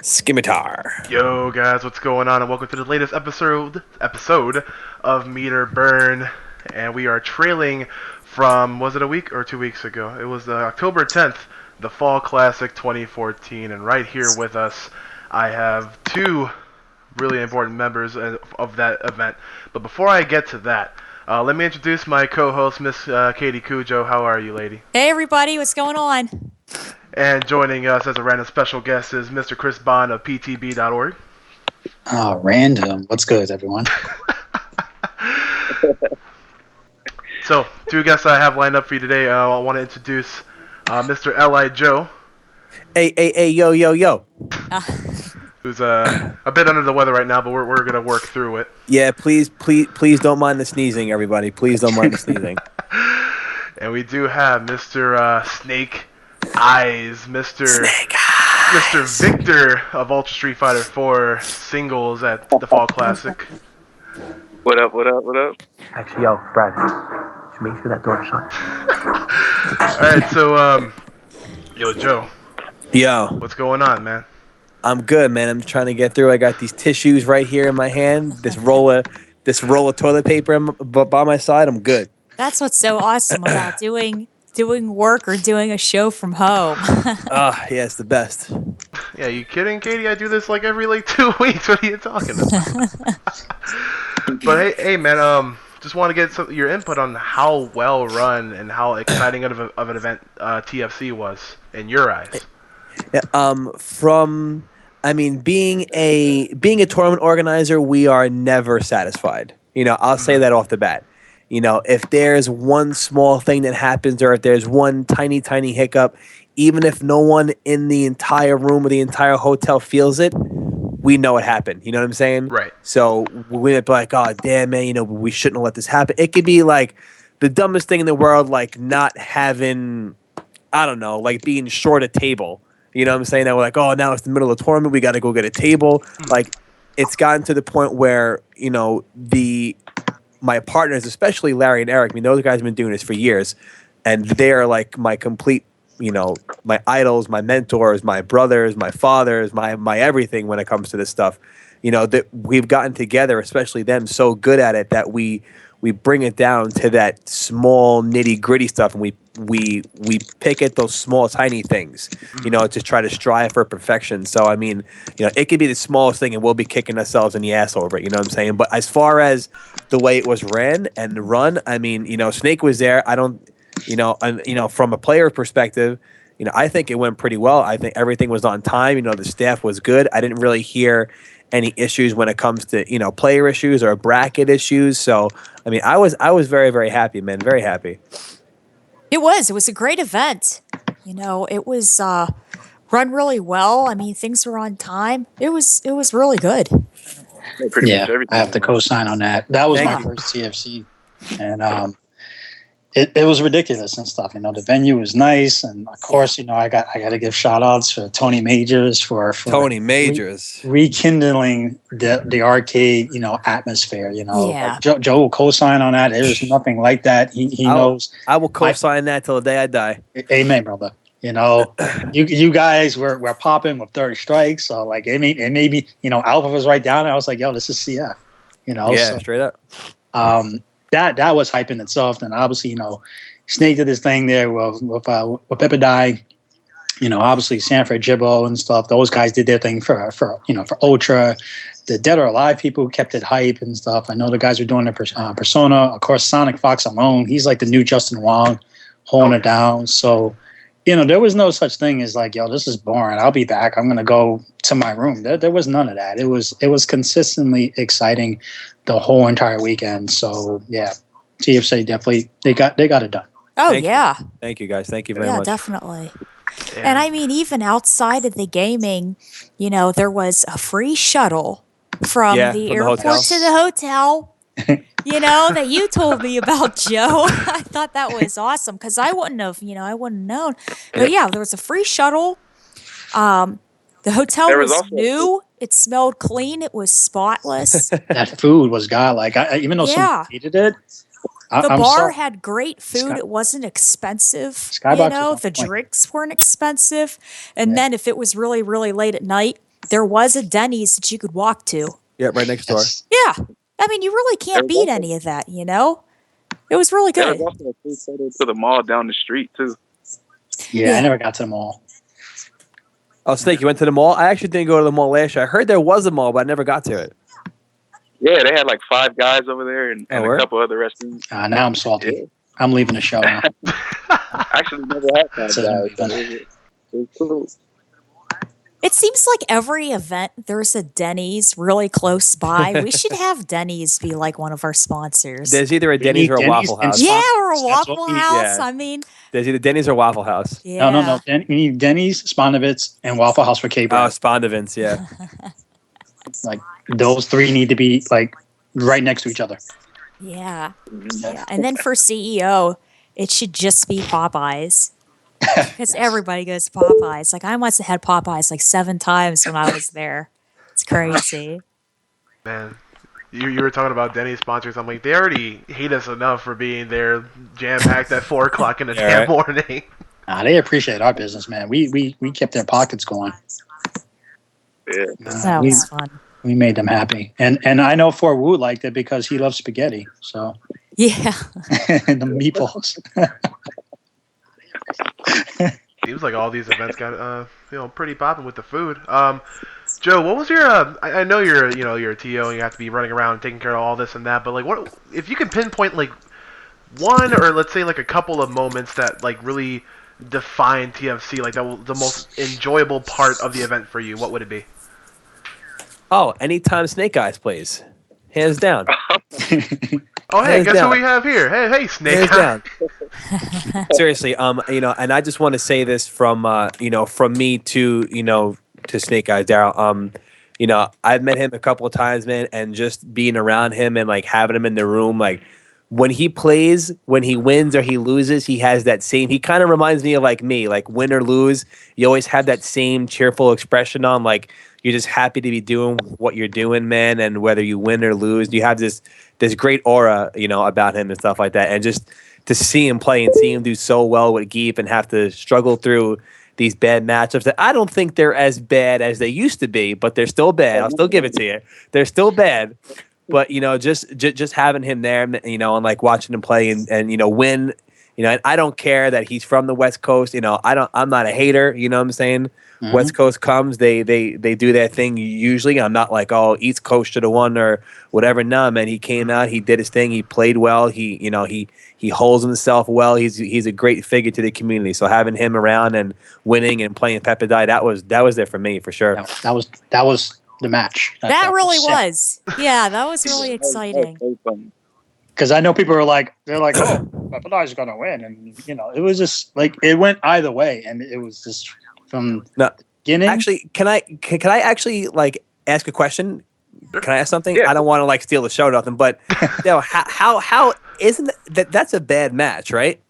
Scimitar. Yo guys, what's going on? And welcome to the latest episode of Meter Burn. And we are trailing from, was it a week or 2 weeks ago? It was October 10th, the Fall Classic 2014. And right here with us, I have two really important members of that event. But before I get to that, let me introduce my co-host, Miss Katie Cujo. How are you, lady? Hey everybody, what's going on? And joining us as a random special guest is Mr. Chris Bond of PTB.org. Oh, random. What's good, everyone? So, two guests I have lined up for you today. I want to introduce Mr. L.I. Joe. Hey, yo. Who's a bit under the weather right now, but we're going to work through it. Yeah, please don't mind the sneezing, everybody. Please don't mind the sneezing. And we do have Mr. Snake Eyes, Mr. Victor of Ultra Street Fighter 4 singles at the Fall Classic. What up? Actually, yo, Brad, just make sure that door's shut. Alright, so, yo, Joe. Yo. What's going on, man? I'm good, man. I'm trying to get through. I got these tissues right here in my hand. This roll of toilet paper by my side. I'm good. That's what's so awesome about doing work or doing a show from home. Yeah, it's the best. Yeah, you kidding, Katie? I do this like every 2 weeks. What are you talking about? But hey, man. Just want to get your input on how well run and how exciting of an event TFC was in your eyes. Yeah, being a tournament organizer, we are never satisfied. I'll say that off the bat. If there's one small thing that happens or if there's one tiny hiccup, even if no one in the entire room or the entire hotel feels it, we know it happened. You know what I'm saying? Right. So we're like, oh, damn, man, we shouldn't have let this happen. It could be like the dumbest thing in the world, like not having, I don't know, like being short a table. You know what I'm saying? That we're like, oh, now it's the middle of the tournament. We got to go get a table. Like, it's gotten to the point where, my partners, especially Larry and Eric, those guys have been doing this for years. And they're like my complete, my idols, my mentors, my brothers, my fathers, my everything when it comes to this stuff. That we've gotten together, especially them, so good at it that we bring it down to that small nitty gritty stuff, and we pick at those small tiny things, to try to strive for perfection. So it could be the smallest thing, and we'll be kicking ourselves in the ass over it. You know what I'm saying? But as far as the way it was ran and run, Snake was there. I don't, from a player perspective, I think it went pretty well. I think everything was on time. The staff was good. I didn't really hear any issues when it comes to player issues or bracket issues. So I was very, very happy, man. Very happy. It was a great event. It was run really well. Things were on time. It was really good. Yeah, I have to co-sign on that. That was my first TFC, and it was ridiculous and stuff. The venue was nice, and of course, I got to give shout outs for Tony Majors for Tony Majors rekindling the arcade atmosphere. Yeah. Like Joe will co-sign on that. There's nothing like that. He knows. I will co-sign that till the day I die. Amen, brother. You guys were popping with 30 strikes, so like it may be Alpha was right down there. I was like, yo, this is CF. Yeah, straight up. That was hype in itself. And obviously, Snake did his thing there with Epidai, obviously Sanford Jibbo and stuff. Those guys did their thing for Ultra. The Dead or Alive people kept it hype and stuff. I know the guys were doing their Persona. Of course, Sonic Fox alone, he's like the new Justin Wong, holding it down. So, there was no such thing as like, yo, this is boring. I'll be back. I'm gonna go to my room. There was none of that. It was consistently exciting the whole entire weekend. So yeah, TFC definitely they got it done. Oh, yeah. Thank you, guys. Thank you very much. Yeah, definitely. Yeah. And even outside of the gaming, there was a free shuttle from the airport to the hotel. That you told me about, Joe. I thought that was awesome because I wouldn't have known. But yeah, there was a free shuttle. The hotel was new. It smelled clean. It was spotless. That food was godlike. Even though someone hated it, the bar had great food. It wasn't expensive. Skybox was on The point. drinks weren't expensive. And then if it was really, really late at night, there was a Denny's that you could walk to. Yeah, right next door. Yeah. I mean, you really can't beat any of that, you know? It was really good. There's also a food photo to the mall down the street, too. Yeah, I never got to the mall. Oh, Snake, you went to the mall? I actually didn't go to the mall last year. I heard there was a mall, but I never got to it. Yeah, they had like Five Guys over there and a couple other restaurants. Now I'm salty. Yeah. I'm leaving the show now. I actually never had Five Guys. It was cool. It seems like every event there's a Denny's really close by. We should have Denny's be like one of our sponsors. There's either a Denny's or a Waffle House. Yeah, or a Waffle House. Yeah. I mean, there's either Denny's or Waffle House. Yeah. No. We need Denny's, Spondovitz, and Waffle House for Cape. Oh, Spondovitz, yeah. Like those three need to be like right next to each other. Yeah. And then for CEO, it should just be Popeyes. Because everybody goes to Popeyes. Like, I must have had Popeyes like 7 times when I was there. It's crazy. Man, you were talking about Denny's sponsors. I'm like, they already hate us enough for being there jam-packed at 4 o'clock in the damn morning. Nah, they appreciate our business, man. We kept their pockets going. Yeah. That was fun. We made them happy. And I know Fort Wu liked it because he loves spaghetti. So yeah. And the meatballs. Seems like all these events got pretty popping with the food. Joe, what was your? I know you're a TO and you have to be running around and taking care of all this and that. But like, what if you could pinpoint like one or let's say like a couple of moments that like really define TFC, like the most enjoyable part of the event for you? What would it be? Oh, anytime Snake Eyes plays, hands down. Oh, hey, guess who we have here? Hey, Snake. Hands down. Seriously, and I just want to say this from me to Snake Eyes, Daryl. I've met him a couple of times, man, and just being around him and like having him in the room, like when he plays, when he wins or he loses, he has that same. He kind of reminds me of like me, like win or lose, you always have that same cheerful expression on, like you're just happy to be doing what you're doing, man, and whether you win or lose, you have this great aura, about him and stuff like that. And just to see him play and see him do so well with Geep and have to struggle through these bad matchups that I don't think they're as bad as they used to be, but they're still bad. I'll still give it to you. They're still bad. But, just having him there, and like watching him play and win, and I don't care that he's from the West Coast. I'm not a hater, you know what I'm saying? Mm-hmm. West Coast comes, they do their thing usually. I'm not like, oh, East Coast should have won or whatever. No, man, he came out, he did his thing, he played well, he holds himself well. He's a great figure to the community. So having him around and winning and playing Pepper Die, that was there for me for sure. That was the match. That really was. Yeah, that was really exciting. Because I know people are like, oh, Pepper Die's gonna win, and it was just like it went either way, and it was just. From beginning. Actually, can I actually like ask a question? Can I ask something? Yeah. I don't want to like steal the show or nothing, but how isn't that's a bad match, right?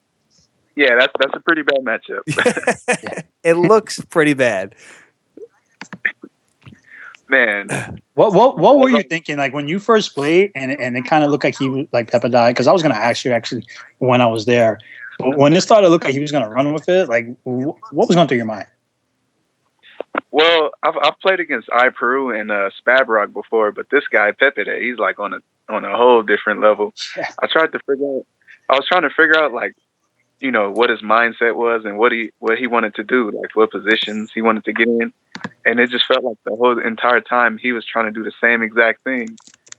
Yeah, that's a pretty bad matchup. It looks pretty bad. Man, what were you thinking like when you first played and it kind of looked like he was like Pepper Die? Because I was going to ask you actually when I was there, but when it started to look like he was going to run with it, like what was going through your mind? Well, I've played against iPeru and Spabrock before, but this guy Pepe, he's like on a whole different level. Yeah. I was trying to figure out like, what his mindset was and what he wanted to do, like what positions he wanted to get in, and it just felt like the whole entire time he was trying to do the same exact thing.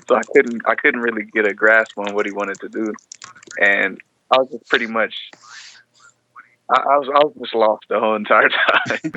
So I couldn't really get a grasp on what he wanted to do, and I was just pretty much I was just lost the whole entire time.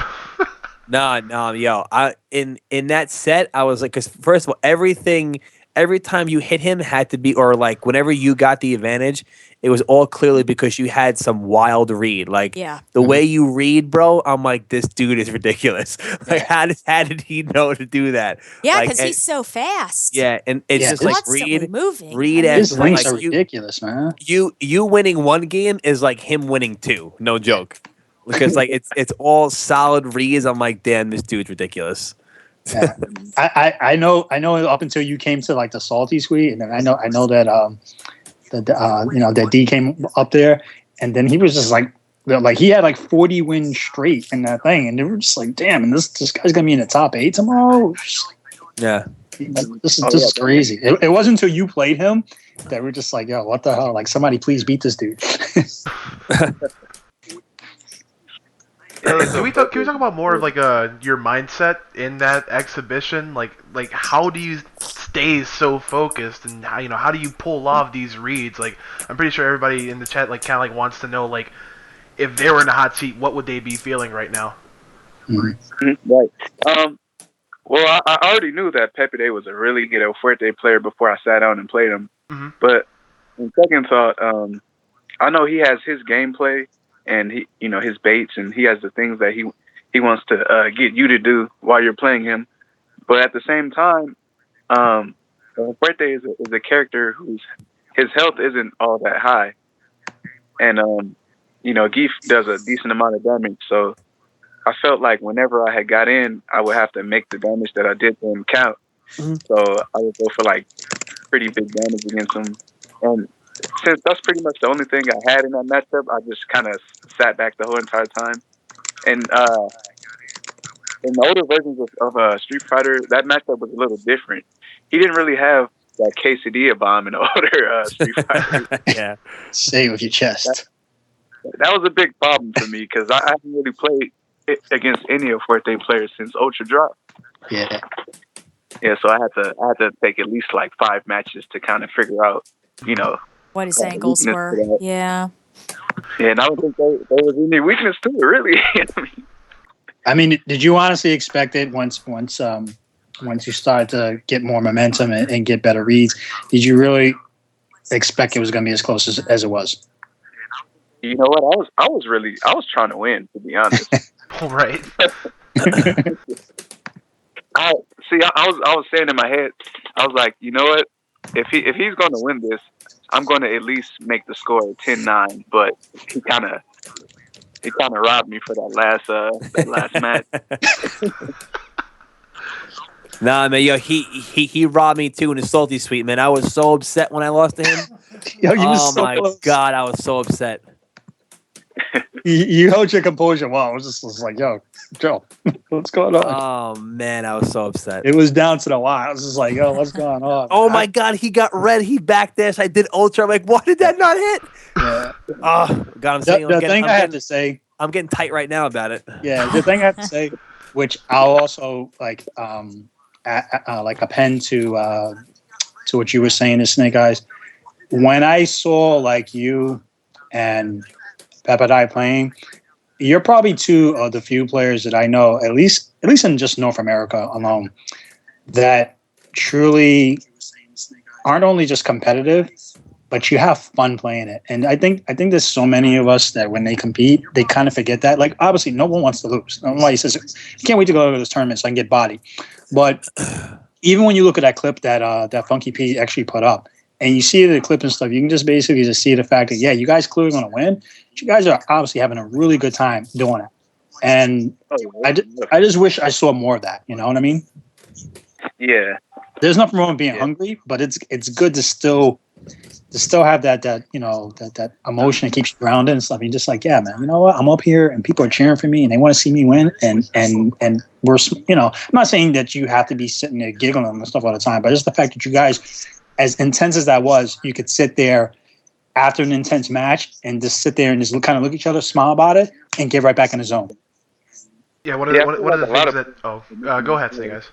No, yo. In that set, I was like, because first of all, every time you hit him had to be, or like whenever you got the advantage, it was all clearly because you had some wild read. Like the way you read, bro, I'm like, this dude is ridiculous. Like how did he know to do that? Yeah, because he's so fast. Yeah, and it's just like read as like are ridiculous, man. You winning one game is like him winning 2. No joke. Because like it's all solid reads. I'm like, damn, this dude's ridiculous. Yeah. I know up until you came to like the salty suite, and then I know that that D came up there, and then he was just like like he had like 40 wins straight in that thing, and they were just like, damn, and this guy's gonna be in the top 8 tomorrow. Yeah, this is crazy. It wasn't until you played him that we're just like, yo, what the hell? Like, somebody please beat this dude. Can we talk about more of like your mindset in that exhibition? Like how do you stay so focused, and how do you pull off these reads? Like, I'm pretty sure everybody in the chat like kind of like wants to know, like, if they were in the hot seat, what would they be feeling right now? Right. Well, I already knew that Pepe Day was a really good El Fuerte player before I sat down and played him. Mm-hmm. But in second thought, I know he has his gameplay and he, his baits, and he has the things that he wants to get you to do while you're playing him. But at the same time, El Fuerte is a character his health isn't all that high, and Geef does a decent amount of damage, so I felt like whenever I had got in, I would have to make the damage that I did to him count. Mm-hmm. So I would go for like pretty big damage against him. And since that's pretty much the only thing I had in that matchup, I just kind of sat back the whole entire time. And in the older versions of Street Fighter, that matchup was a little different. He didn't really have that quesadilla bomb in the older Street Fighter. Yeah. Say it with your chest. That was a big problem for me because I haven't really played against any of Fuerte players since Ultra Drop. Yeah. Yeah, so I had to take at least like 5 matches to kind of figure out, what his angles were. Yeah. Yeah, and I don't think there was any weakness to it, really. I mean, did you honestly expect it once you started to get more momentum and get better reads? Did you really expect it was going to be as close as it was? You know what? I was trying to win, to be honest. Right. I was saying in my head, I was like, you know what? If he's going to win this, I'm going to at least make the score 10-9. But he kind of robbed me for that last match. Nah, man, yo, he robbed me too in his salty suite, man. I was so upset when I lost to him. My God, I was so upset. You held your composure well. I was just like, yo, Joe, what's going on? Oh, man, I was so upset. It was down to the wire. I was just like, yo, what's going on? Oh, my God, he got red. He backdashed. I did ultra. I'm like, why did that not hit? Yeah. Oh, God, I'm getting tight right now about it. Yeah, the thing I have to say, which I'll also like append to what you were saying is Snake Eyes. When I saw like you and Pepadai playing, you're probably 2 of the few players that I know, at least in just North America alone, that truly aren't only just competitive, but you have fun playing it. And I think there's so many of us that when they compete, they kind of forget that. Like, obviously, no one wants to lose. Nobody says, you can't wait to go to this tournament so I can get body. But even when you look at that clip that Funky P actually put up, and you see the clip and stuff, you can just basically see the fact that, yeah, you guys clearly going to win. But you guys are obviously having a really good time doing it. And I just wish I saw more of that. You know what I mean? Yeah. There's nothing wrong with being hungry, but it's good to still have that emotion that keeps you grounded and stuff. You're just like, yeah, man, you know what? I'm up here and people are cheering for me and they want to see me win. And we're, I'm not saying that you have to be sitting there giggling and stuff all the time, but just the fact that you guys, as intense as that was, you could sit there after an intense match and just sit there and just kind of look at each other, smile about it, and get right back in the zone. Yeah, what are the things that... Oh, go ahead, Snake Eyes.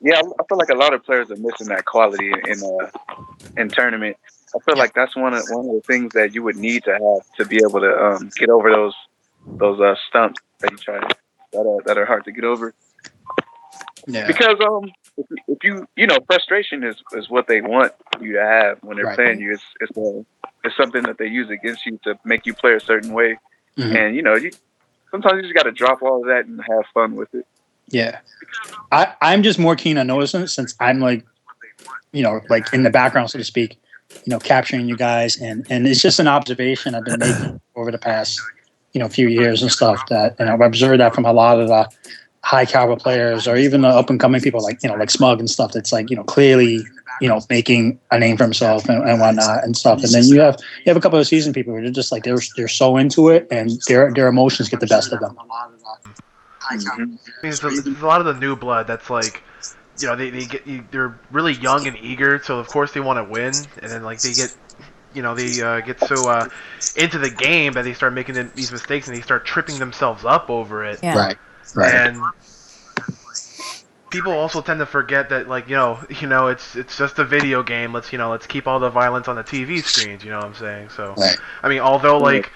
Yeah, I feel like a lot of players are missing that quality in tournament. I feel like that's one of the things that you would need to have to be able to get over those stumps that you try that are hard to get over. Yeah. Because if you frustration is what they want you to have when they're playing you. It's something that they use against you to make you play a certain way. Mm-hmm. And sometimes you just got to drop all of that and have fun with it. Yeah, I'm just more keen on noticing it since I'm like in the background, so to speak, capturing you guys, and it's just an observation I've been making over the past few years and stuff that, and I've observed that from a lot of the high caliber players or even the up and coming people like like Smug and stuff. That's like clearly making a name for himself and whatnot and stuff. And then you have a couple of seasoned people who are just like they're so into it, and their emotions get the best of them. Mm-hmm. It's a lot of the new blood that's like, they're really young and eager, so of course they want to win, and then like they get get so into the game that they start making these mistakes and they start tripping themselves up over it. Yeah. Right. And people also tend to forget that, like, it's just a video game. Let's keep all the violence on the TV screens. You know what I'm saying? So, Right. I mean, although like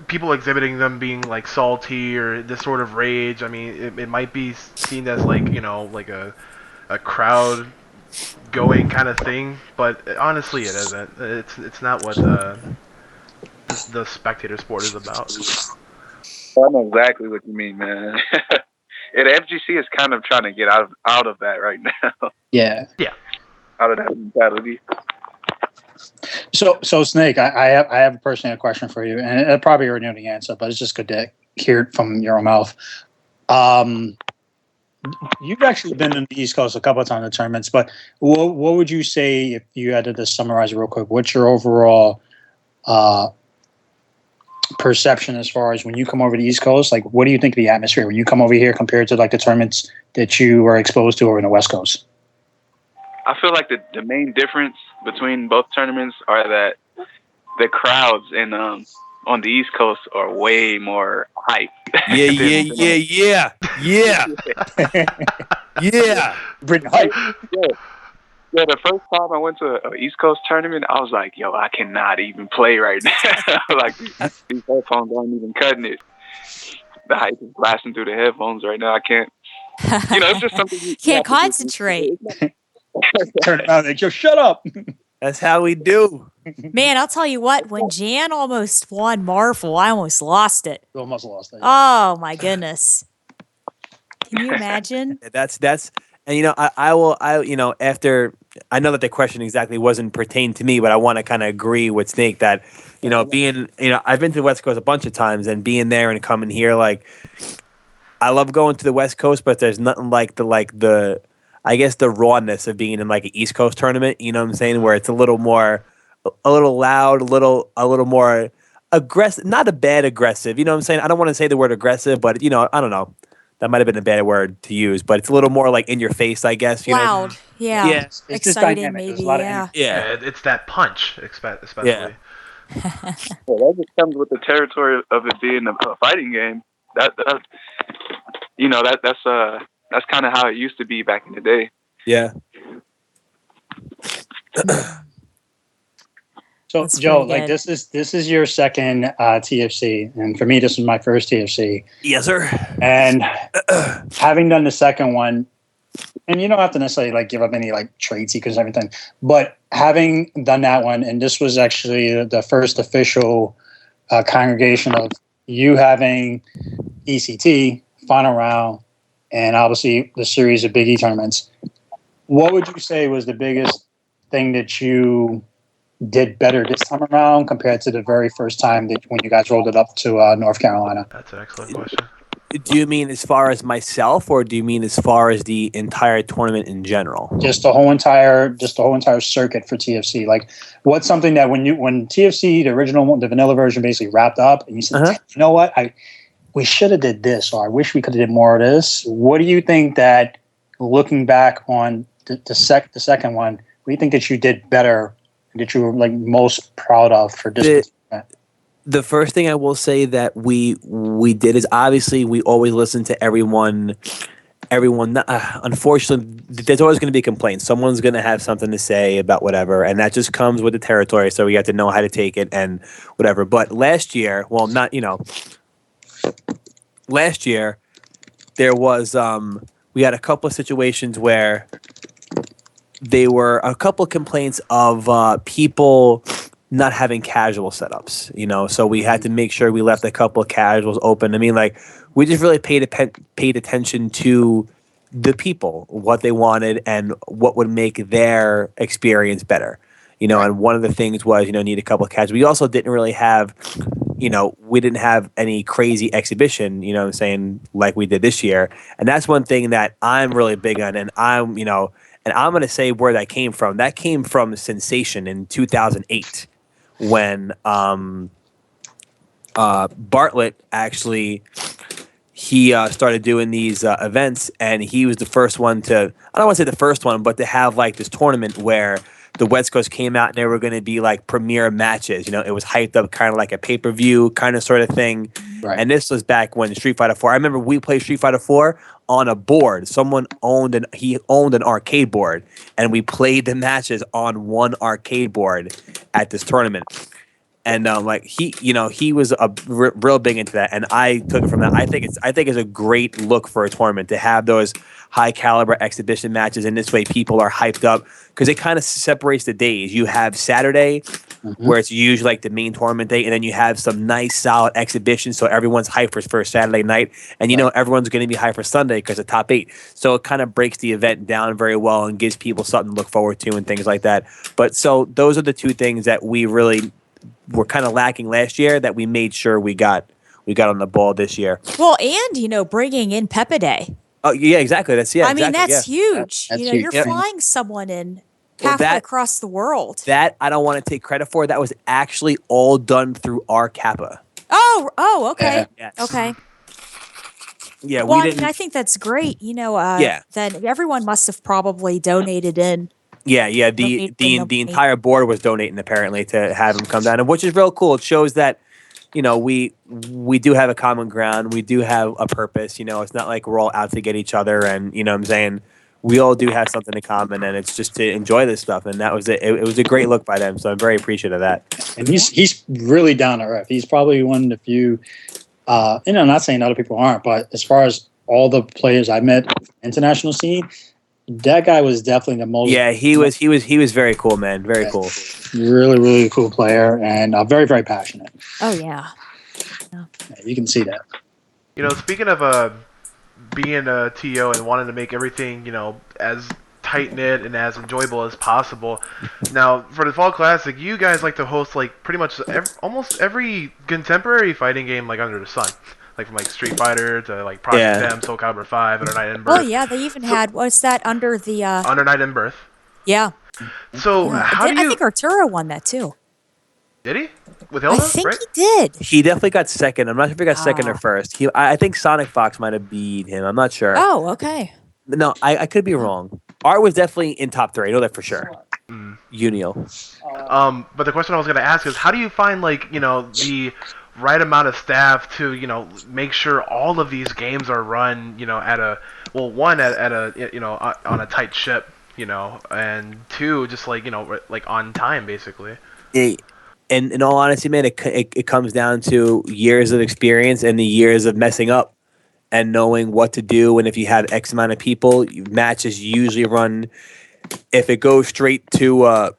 people exhibiting them being like salty or this sort of rage, I mean, it might be seen as like like a crowd going kind of thing, but honestly, it isn't. It's not what the spectator sport is about. I know exactly what you mean, man. And FGC is kind of trying to get out of that right now. Yeah. Out of that mentality. So Snake, I have personally a question for you, and it probably already know the answer, but it's just good to hear it from your own mouth. You've actually been in the East Coast a couple of times in tournaments, but what would you say, if you had to just summarize it real quick, what's your overall perception as far as when you come over to the East Coast? Like, what do you think of the atmosphere when you come over here compared to like the tournaments that you were exposed to over in the West Coast? I feel like the main difference between both tournaments are that the crowds on the East Coast are way more hype. Yeah. Britain hype. Yeah, the first time I went to an East Coast tournament, I was like, yo, I cannot even play right now. Like, these headphones aren't even cutting it. The hype is blasting through the headphones right now. I can't, it's just something you can't concentrate. Turn around and yo, shut up. That's how we do. Man, I'll tell you what, when Jan almost won Marvel, I almost lost it. You almost lost it. Oh, my goodness. Can you imagine? That's and I will after I know that the question exactly wasn't pertained to me, but I want to kind of agree with Snake that being I've been to the West Coast a bunch of times, and being there and coming here, like, I love going to the West Coast, but there's nothing like the I guess the rawness of being in like an East Coast tournament, you know what I'm saying, where it's a little loud, a little more aggressive, not a bad aggressive, you know what I'm saying? I don't want to say the word aggressive, but I don't know. That might have been a bad word to use, but it's a little more like in your face, I guess. Loud, yeah. It's exciting, maybe, yeah. It's that punch, especially. Yeah. Well, that just comes with the territory of it being a fighting game. That's kind of how it used to be back in the day. Yeah. So That's Joe, pretty like good. this is your second TFC, and for me, this was my first TFC. Yes, sir. And having done the second one, and you don't have to necessarily like give up any like trade secrets and everything, but having done that one, and this was actually the first official congregation of you having ECT final round, and obviously the series of Big E tournaments. What would you say was the biggest thing that you did better this time around compared to the very first time that when you guys rolled it up to North Carolina? That's an excellent question. Do you mean as far as myself, or do you mean as far as the entire tournament in general? Just the whole entire circuit for TFC. Like, what's something that when TFC, the original one, the vanilla version, basically wrapped up, and you said, you know what, we should have did this, or I wish we could have did more of this. What do you think that, looking back on the second one, what do you think that you did better, that you were like most proud of for this? The first thing I will say that we did is, obviously we always listen to everyone. Unfortunately, there's always going to be complaints. Someone's going to have something to say about whatever, and that just comes with the territory. So we have to know how to take it and whatever. But last year, last year there was we had a couple of situations where there were a couple of complaints of people not having casual setups, so we had to make sure we left a couple of casuals open. I mean, like, we just really paid attention to the people, what they wanted, and what would make their experience better. And one of the things was, need a couple of casuals. We also didn't really have we didn't have any crazy exhibition, you know what I'm saying, like we did this year. And that's one thing that I'm really big on. And I'm going to say where that came from. That came from Sensation in 2008 when Bartlett actually he started doing these events, and he was the first one to, I don't want to say the first one, but to have like this tournament where the West Coast came out and they were going to be like premier matches. It was hyped up kind of like a pay-per-view kind of sort of thing. Right. And this was back when Street Fighter 4. I remember we played Street Fighter 4 on a board. Someone owned an arcade board, and we played the matches on one arcade board at this tournament. And he was real big into that, and I took it from that. I think it's a great look for a tournament to have those high caliber exhibition matches, and this way people are hyped up because it kind of separates the days. You have Saturday, where it's usually like the main tournament day, and then you have some nice solid exhibitions, so everyone's hyped for Saturday night, and everyone's going to be hyped for Sunday because of top 8. So it kind of breaks the event down very well and gives people something to look forward to and things like that. But so those are the two things that we really were kind of lacking last year that we made sure we got on the ball this year. Well, and bringing in Pepe Day. Oh yeah, exactly. That's that's huge. That's huge. You're flying someone in halfway across the world. That I don't want to take credit for. That was actually all done through our Kappa. Oh, okay. Yes. Okay. Yeah, well, we didn't. I think that's great. Then everyone must have probably donated in. Yeah. The entire board was donating apparently to have him come down, which is real cool. It shows that we do have a common ground. We do have a purpose. It's not like we're all out to get each other, and what I'm saying, we all do have something in common, and it's just to enjoy this stuff. And that was it. It was a great look by them, so I'm very appreciative of that. And he's really down to earth. He's probably one of the few. Not saying other people aren't, but as far as all the players I met international scene, that guy was definitely the most. Yeah, he was very cool, man. Very cool. Really, really cool player, and very, very passionate. Oh yeah. Yeah, you can see that. Speaking of being a TO and wanting to make everything as tight knit and as enjoyable as possible. Now, for the Fall Classic, you guys like to host like pretty much almost every contemporary fighting game like under the sun. Like from like Street Fighter to like Project M, Soul Calibur 5, Under Night in Birth. Oh yeah, they even had what's that under the Under Night in Birth. Yeah. So how do you? I think Arturo won that too. Did he? With Hilda? I think right? he did. He definitely got second. I'm not sure if he got second or first. I think Sonic Fox might have beat him. I'm not sure. Oh, okay. No, I could be wrong. Art was definitely in top 3. I know that for sure. Unio. But the question I was going to ask is, how do you find the right amount of staff to make sure all of these games are run at a on a tight ship and 2 just like on time basically. And in all honesty, man, it comes down to years of experience and the years of messing up and knowing what to do. And if you have X amount of people, matches usually run, if it goes straight to a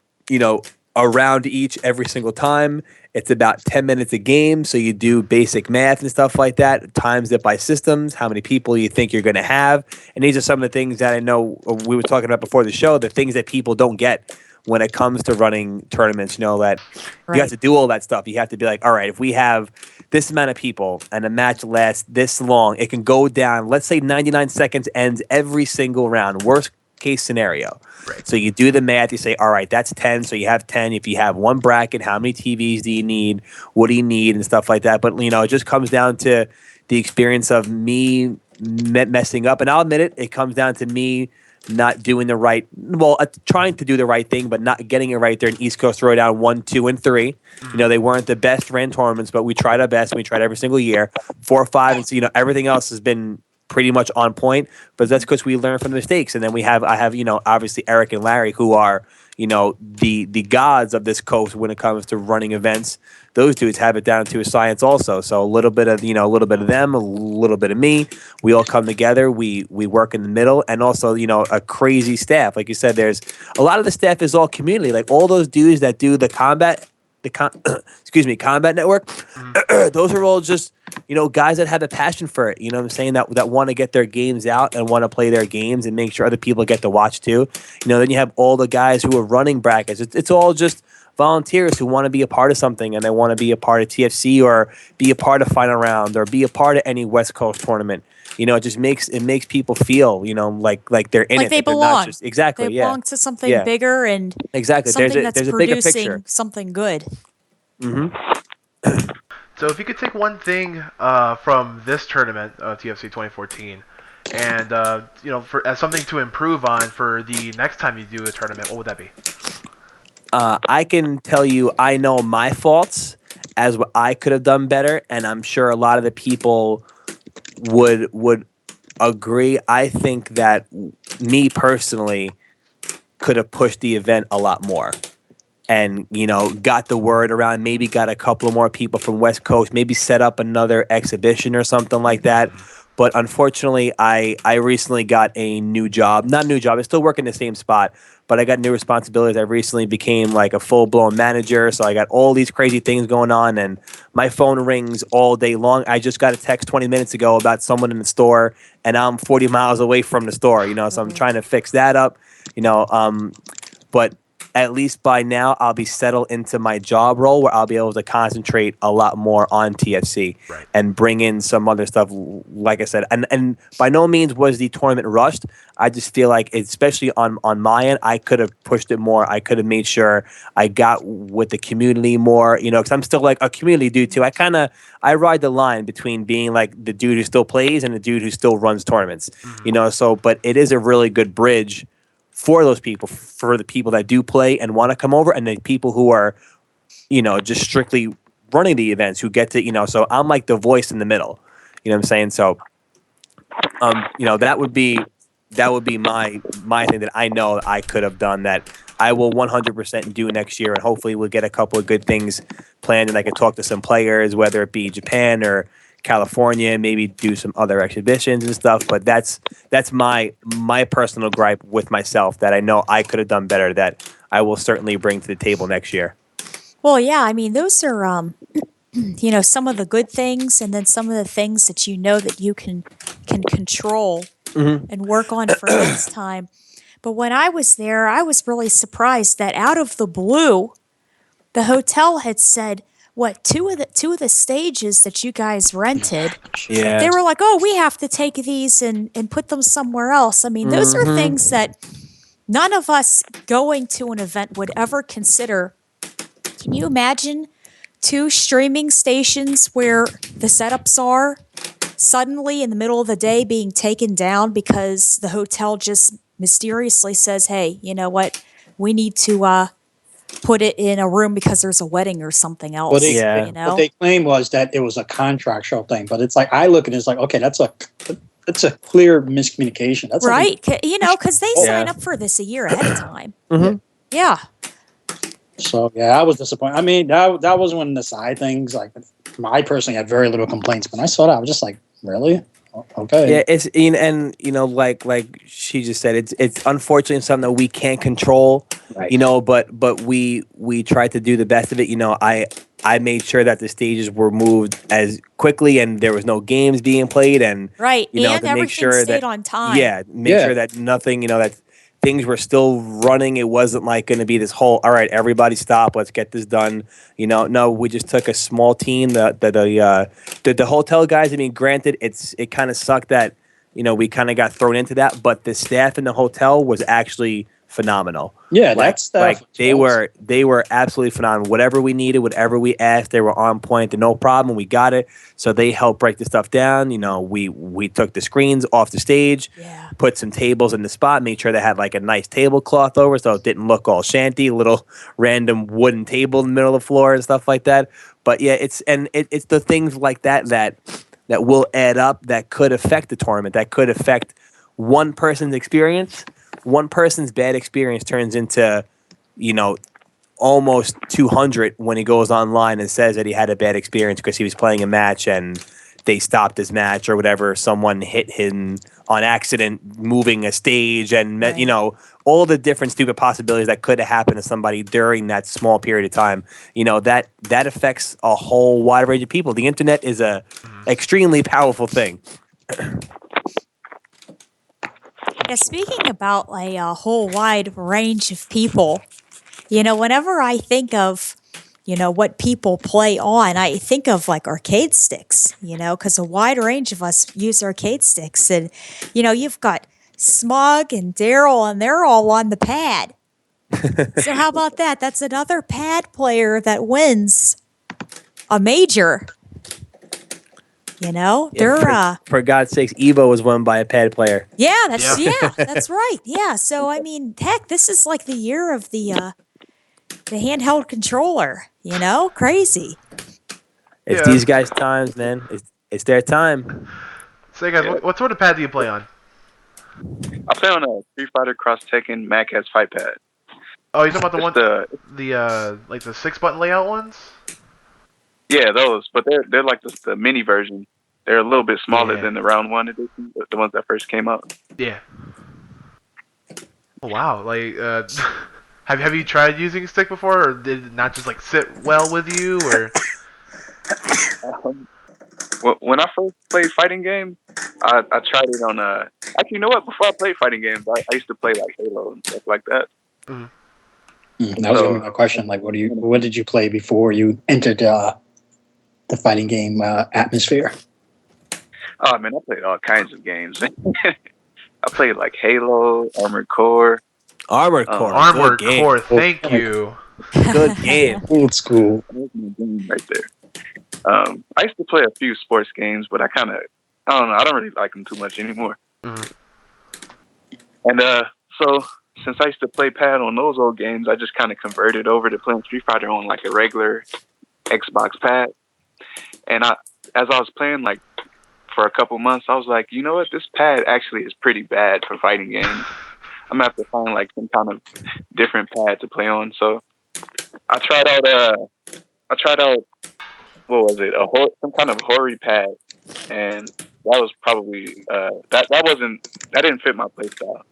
round each every single time, it's about 10 minutes a game. So you do basic math and stuff like that, times it by systems, how many people you think you're going to have. And these are some of the things that I know we were talking about before the show, the things that people don't get when it comes to running tournaments. That you have to do all that stuff. You have to be like, all right, if we have this amount of people and a match lasts this long, it can go down, let's say 99 seconds ends every single round. Worst case scenario. Right. So you do the math, you say, all right, that's 10. So you have 10. If you have one bracket, how many TVs do you need? What do you need? And stuff like that. But, it just comes down to the experience of me messing up. And I'll admit it, it comes down to me not doing the right, trying to do the right thing, but not getting it right there in East Coast Throwdown 1, 2, and 3. They weren't the best ran tournaments, but we tried our best, and we tried every single year. 4 or 5, and so everything else has been pretty much on point. But that's because we learn from the mistakes, and then I have obviously Eric and Larry, who are the gods of this coast when it comes to running events. Those dudes have it down to a science also. So a little bit of a little bit of them, a little bit of me. We all come together. We work in the middle, and also a crazy staff. Like you said, there's a lot of the staff is all community. Like all those dudes that do the combat network. Those are all just guys that have a passion for it. What I'm saying, that want to get their games out and want to play their games and make sure other people get to watch too. Then you have all the guys who are running brackets. It's all just volunteers who want to be a part of something and they want to be a part of TFC or be a part of final round or be a part of any West Coast tournament. It just makes people feel, like they're in like it. they They're not belong. just exactly. They Yeah. belong to something Yeah. bigger and Exactly. something that's There's a bigger picture. producing something good. So if you could take one thing from this tournament, TFC 2014, and as something to improve on for the next time you do a tournament, what would that be? I can tell you, I know my faults as what I could have done better, and I'm sure a lot of the people would agree. I think that me personally could have pushed the event a lot more. And, got the word around, maybe got a couple of more people from West Coast, maybe set up another exhibition or something like that. But unfortunately, I recently got a new job. Not a new job. I still work in the same spot, but I got new responsibilities. I recently became like a full-blown manager, so I got all these crazy things going on, and my phone rings all day long. I just got a text 20 minutes ago about someone in the store, and I'm 40 miles away from the store, so I'm trying to fix that up, but at least by now, I'll be settled into my job role where I'll be able to concentrate a lot more on TFC and bring in some other stuff, like I said. And by no means was the tournament rushed. I just feel like, especially on my end, I could have pushed it more. I could have made sure I got with the community more, because I'm still like a community dude too. I ride the line between being like the dude who still plays and the dude who still runs tournaments, but it is a really good bridge for those people, for the people that do play and want to come over, and the people who are, just strictly running the events who get to, so I'm like the voice in the middle. You know what I'm saying? So, that would be my thing that I know I could have done that I will 100% do next year, and hopefully we'll get a couple of good things planned, and I can talk to some players, whether it be Japan or California, maybe do some other exhibitions and stuff. But that's my personal gripe with myself that I know I could have done better, that I will certainly bring to the table next year. Well, yeah, I mean, those are some of the good things, and then some of the things that that you can control and work on for next time. But when I was there, I was really surprised that out of the blue, the hotel had said, what, two of the stages that you guys rented, they were like, oh, we have to take these and put them somewhere else. I mean, those are things that none of us going to an event would ever consider. Can you imagine 2 streaming stations where the setups are suddenly in the middle of the day being taken down because the hotel just mysteriously says, hey, you know what, we need to put it in a room because there's a wedding or something else. What they claimed was that it was a contractual thing, but it's like, I look at it as like, okay, that's a clear miscommunication. That's right, because they sign up for this a year ahead of time. Yeah. So yeah, I was disappointed. I mean, that was one of the side things. Like, I personally had very little complaints. When I saw that, I was just like, really? Okay. Yeah, it's like she just said, it's unfortunately something that we can't control, right. But we tried to do the best of it. I made sure that the stages were moved as quickly, and there was no games being played, and right, and to make everything sure stayed that on time. Sure that nothing, that things were still running. It wasn't like going to be this whole, all right, everybody stop, let's get this done. No, we just took a small team. The hotel guys, I mean, granted, it kind of sucked that, we kind of got thrown into that, but the staff in the hotel was actually phenomenal. Yeah, that's they were absolutely phenomenal. Whatever we needed, whatever we asked, they were on point. No problem. We got it. So they helped break the stuff down. We took the screens off the stage, put some tables in the spot, made sure they had like a nice tablecloth over, so it didn't look all shanty. A little random wooden table in the middle of the floor and stuff like that. But yeah, it's the things like that will add up, that could affect the tournament, that could affect one person's experience. One person's bad experience turns into, almost 200 when he goes online and says that he had a bad experience because he was playing a match and they stopped his match or whatever. Someone hit him on accident moving a stage, and all the different stupid possibilities that could have happened to somebody during that small period of time. That affects a whole wide range of people. The internet is a extremely powerful thing. Yeah, speaking about a whole wide range of people, Whenever I think of, what people play on, I think of like arcade sticks, because a wide range of us use arcade sticks. And, you've got Smug and Daryl, and they're all on the pad. So how about that? That's another pad player that wins a major. They're for God's sakes, Evo was won by a pad player. Yeah, that's right. Yeah, so I mean, heck, this is like the year of the handheld controller. Crazy. It's these guys' times, man. It's their time. So, guys, what sort of pad do you play on? I play on a Street Fighter Cross Tekken Madcast Fight Pad. Oh, you're talking about the like the 6-button layout ones? Yeah, those, but they're like the mini version. They're a little bit smaller than the round 1 edition, the ones that first came out. Yeah. Oh, wow. Like, have you tried using a stick before, or did it not just like sit well with you, or? When I first played fighting games, I tried it on actually, you know what? Before I played fighting games, I used to play like Halo and stuff like that. Mm-hmm. That was gonna be my question. Like, what did you play before you entered the fighting game atmosphere? Oh man, I played all kinds of games. I played like Halo, Armored Core. Armored Core. Armored Core. Thank you. Good game. Old school. That was my game right there. I used to play a few sports games, but I don't know. I don't really like them too much anymore. Mm-hmm. And so since I used to play pad on those old games, I just kind of converted over to playing Street Fighter on like a regular Xbox pad. And as I was playing like for a couple months, I was like, you know what? This pad actually is pretty bad for fighting games. I'm gonna have to find like some kind of different pad to play on. So I tried out what was it? Some kind of Hori pad, and that was probably that didn't fit my playstyle.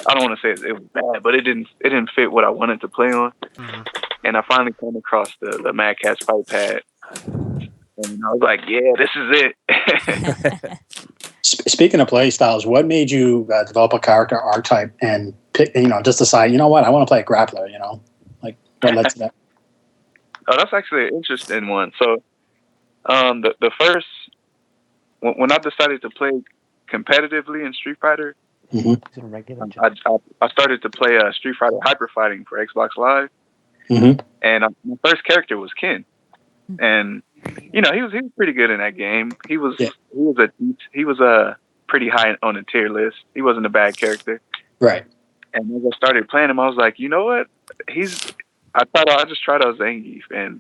I don't want to say it was bad, but it didn't fit what I wanted to play on. Mm-hmm. And I finally came across the Mad Catz Fight Pad, and I was like, yeah, this is it. Speaking of play styles, what made you develop a character archetype and pick, just decide, you know what, I want to play a grappler, like what led to that? Oh, that's actually an interesting one. So, the first, when I decided to play competitively in Street Fighter, I started to play Street Fighter Hyper Fighting for Xbox Live, and my first character was Ken, and he was pretty good in that game. He was pretty high on the tier list. He wasn't a bad character, right? And as I started playing him, I was like, you know what, I just tried out Zangief, and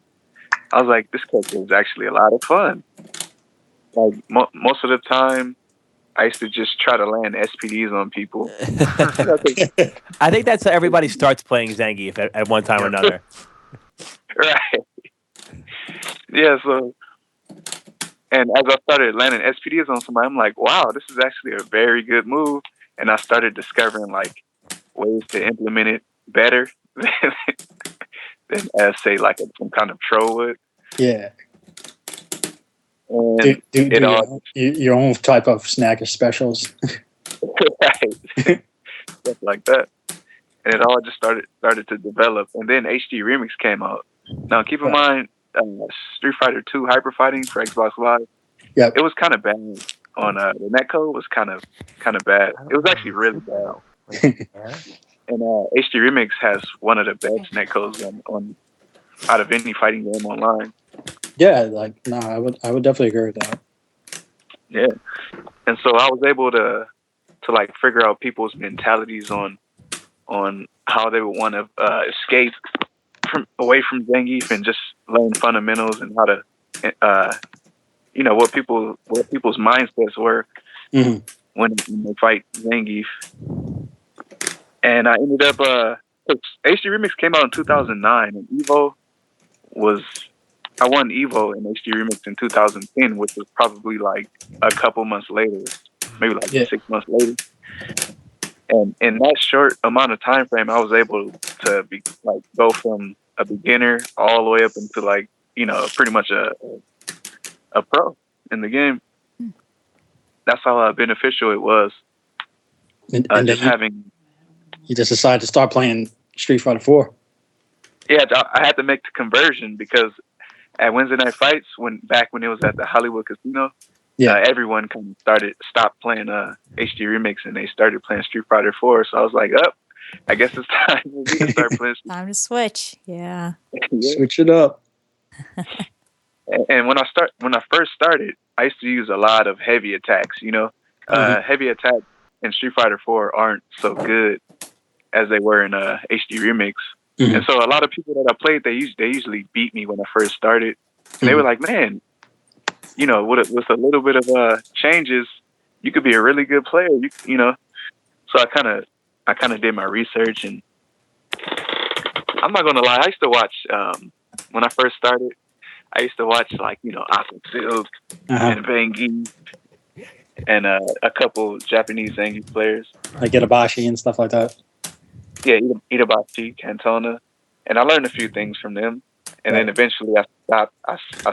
I was like, this character is actually a lot of fun. Like most of the time, I used to just try to land SPDs on people. I think that's how everybody starts playing Zangief at one time or another. Right. Yeah, so, and as I started landing SPDs on somebody, I'm like, wow, this is actually a very good move. And I started discovering like ways to implement it better than as say like some kind of troll would. Yeah. And do your own type of snacker specials. Right. Stuff like that. And it all just started to develop. And then HD Remix came out. Now keep in mind, Street Fighter 2 Hyper Fighting for Xbox Live. Yep. It was kind of bad on the netcode was kind of bad. It was actually really bad. And HD Remix has one of the best netcodes on out of any fighting game online. Yeah, I would definitely agree with that. Yeah, and so I was able to like figure out people's mentalities on how they would want to escape away from Zangief and just learn fundamentals and how to what people's mindsets were when they fight Zangief. And I ended up HD Remix came out in 2009, and I won Evo in HD Remix in 2010, which was probably like a couple months later, maybe like 6 months later. And in that short amount of time frame, I was able to go from a beginner all the way up into like pretty much a pro in the game. That's how beneficial it was. And you just decided to start playing Street Fighter 4. Yeah, I had to make the conversion because at Wednesday Night Fights, when it was at the Hollywood Casino, everyone kind of stopped playing HD Remix and they started playing Street Fighter 4. So I was like, I guess it's time for me to start playing. Time to switch. Yeah. Switch it up. And when I first started, I used to use a lot of heavy attacks. Heavy attacks in Street Fighter 4 aren't so good as they were in HD Remix. And so a lot of people that I played, they usually beat me when I first started. And they were like, man, with a little bit of changes, you could be a really good player. So I kind of did my research, and I'm not gonna lie, I used to watch when I first started. I used to watch Aqua Silk and Vangi and a couple Japanese Zangief players like Itabashi and stuff like that. Yeah, Itabashi, Cantona, and I learned a few things from them. And then eventually I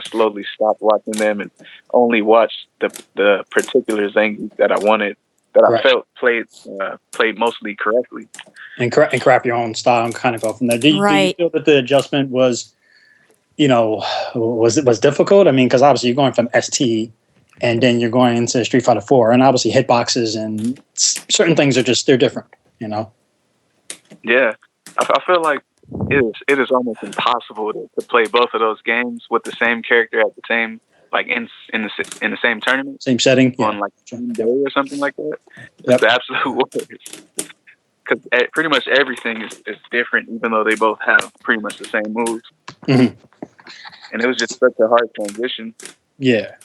slowly stopped watching them and only watched the particular Zangief that I wanted, that I felt played mostly correctly. And craft your own style and kind of go from there. Do you feel that the adjustment was difficult? I mean, because obviously you're going from ST and then you're going into Street Fighter 4, and obviously hitboxes and certain things they're different, Yeah, I feel like it is almost impossible to play both of those games with the same character at the same, like in the same tournament, same setting, on like same day or something like that. It's the absolute worst. Because pretty much everything is different, even though they both have pretty much the same moves. And it was just such a hard transition. Yeah.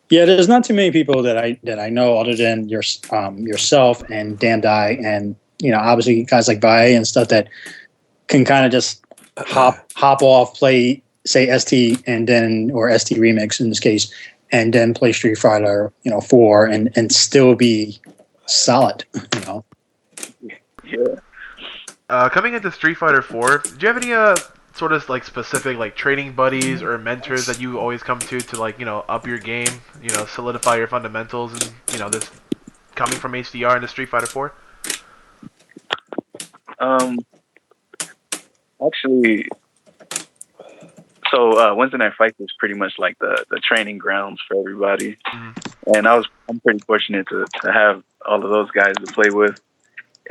There's not too many people that I know other than yourself and Dan Dye and obviously guys like Bae and stuff that can kind of just hop off, play say ST and then or ST Remix in this case, and then play Street Fighter 4 and still be solid. Yeah. Coming into Street Fighter 4, do you have any sort of like specific like training buddies or mentors that you always come to like up your game, solidify your fundamentals, and this coming from HDR into Street Fighter 4? Actually, so Wednesday Night Fights is pretty much like the training grounds for everybody, and I'm pretty fortunate to have all of those guys to play with,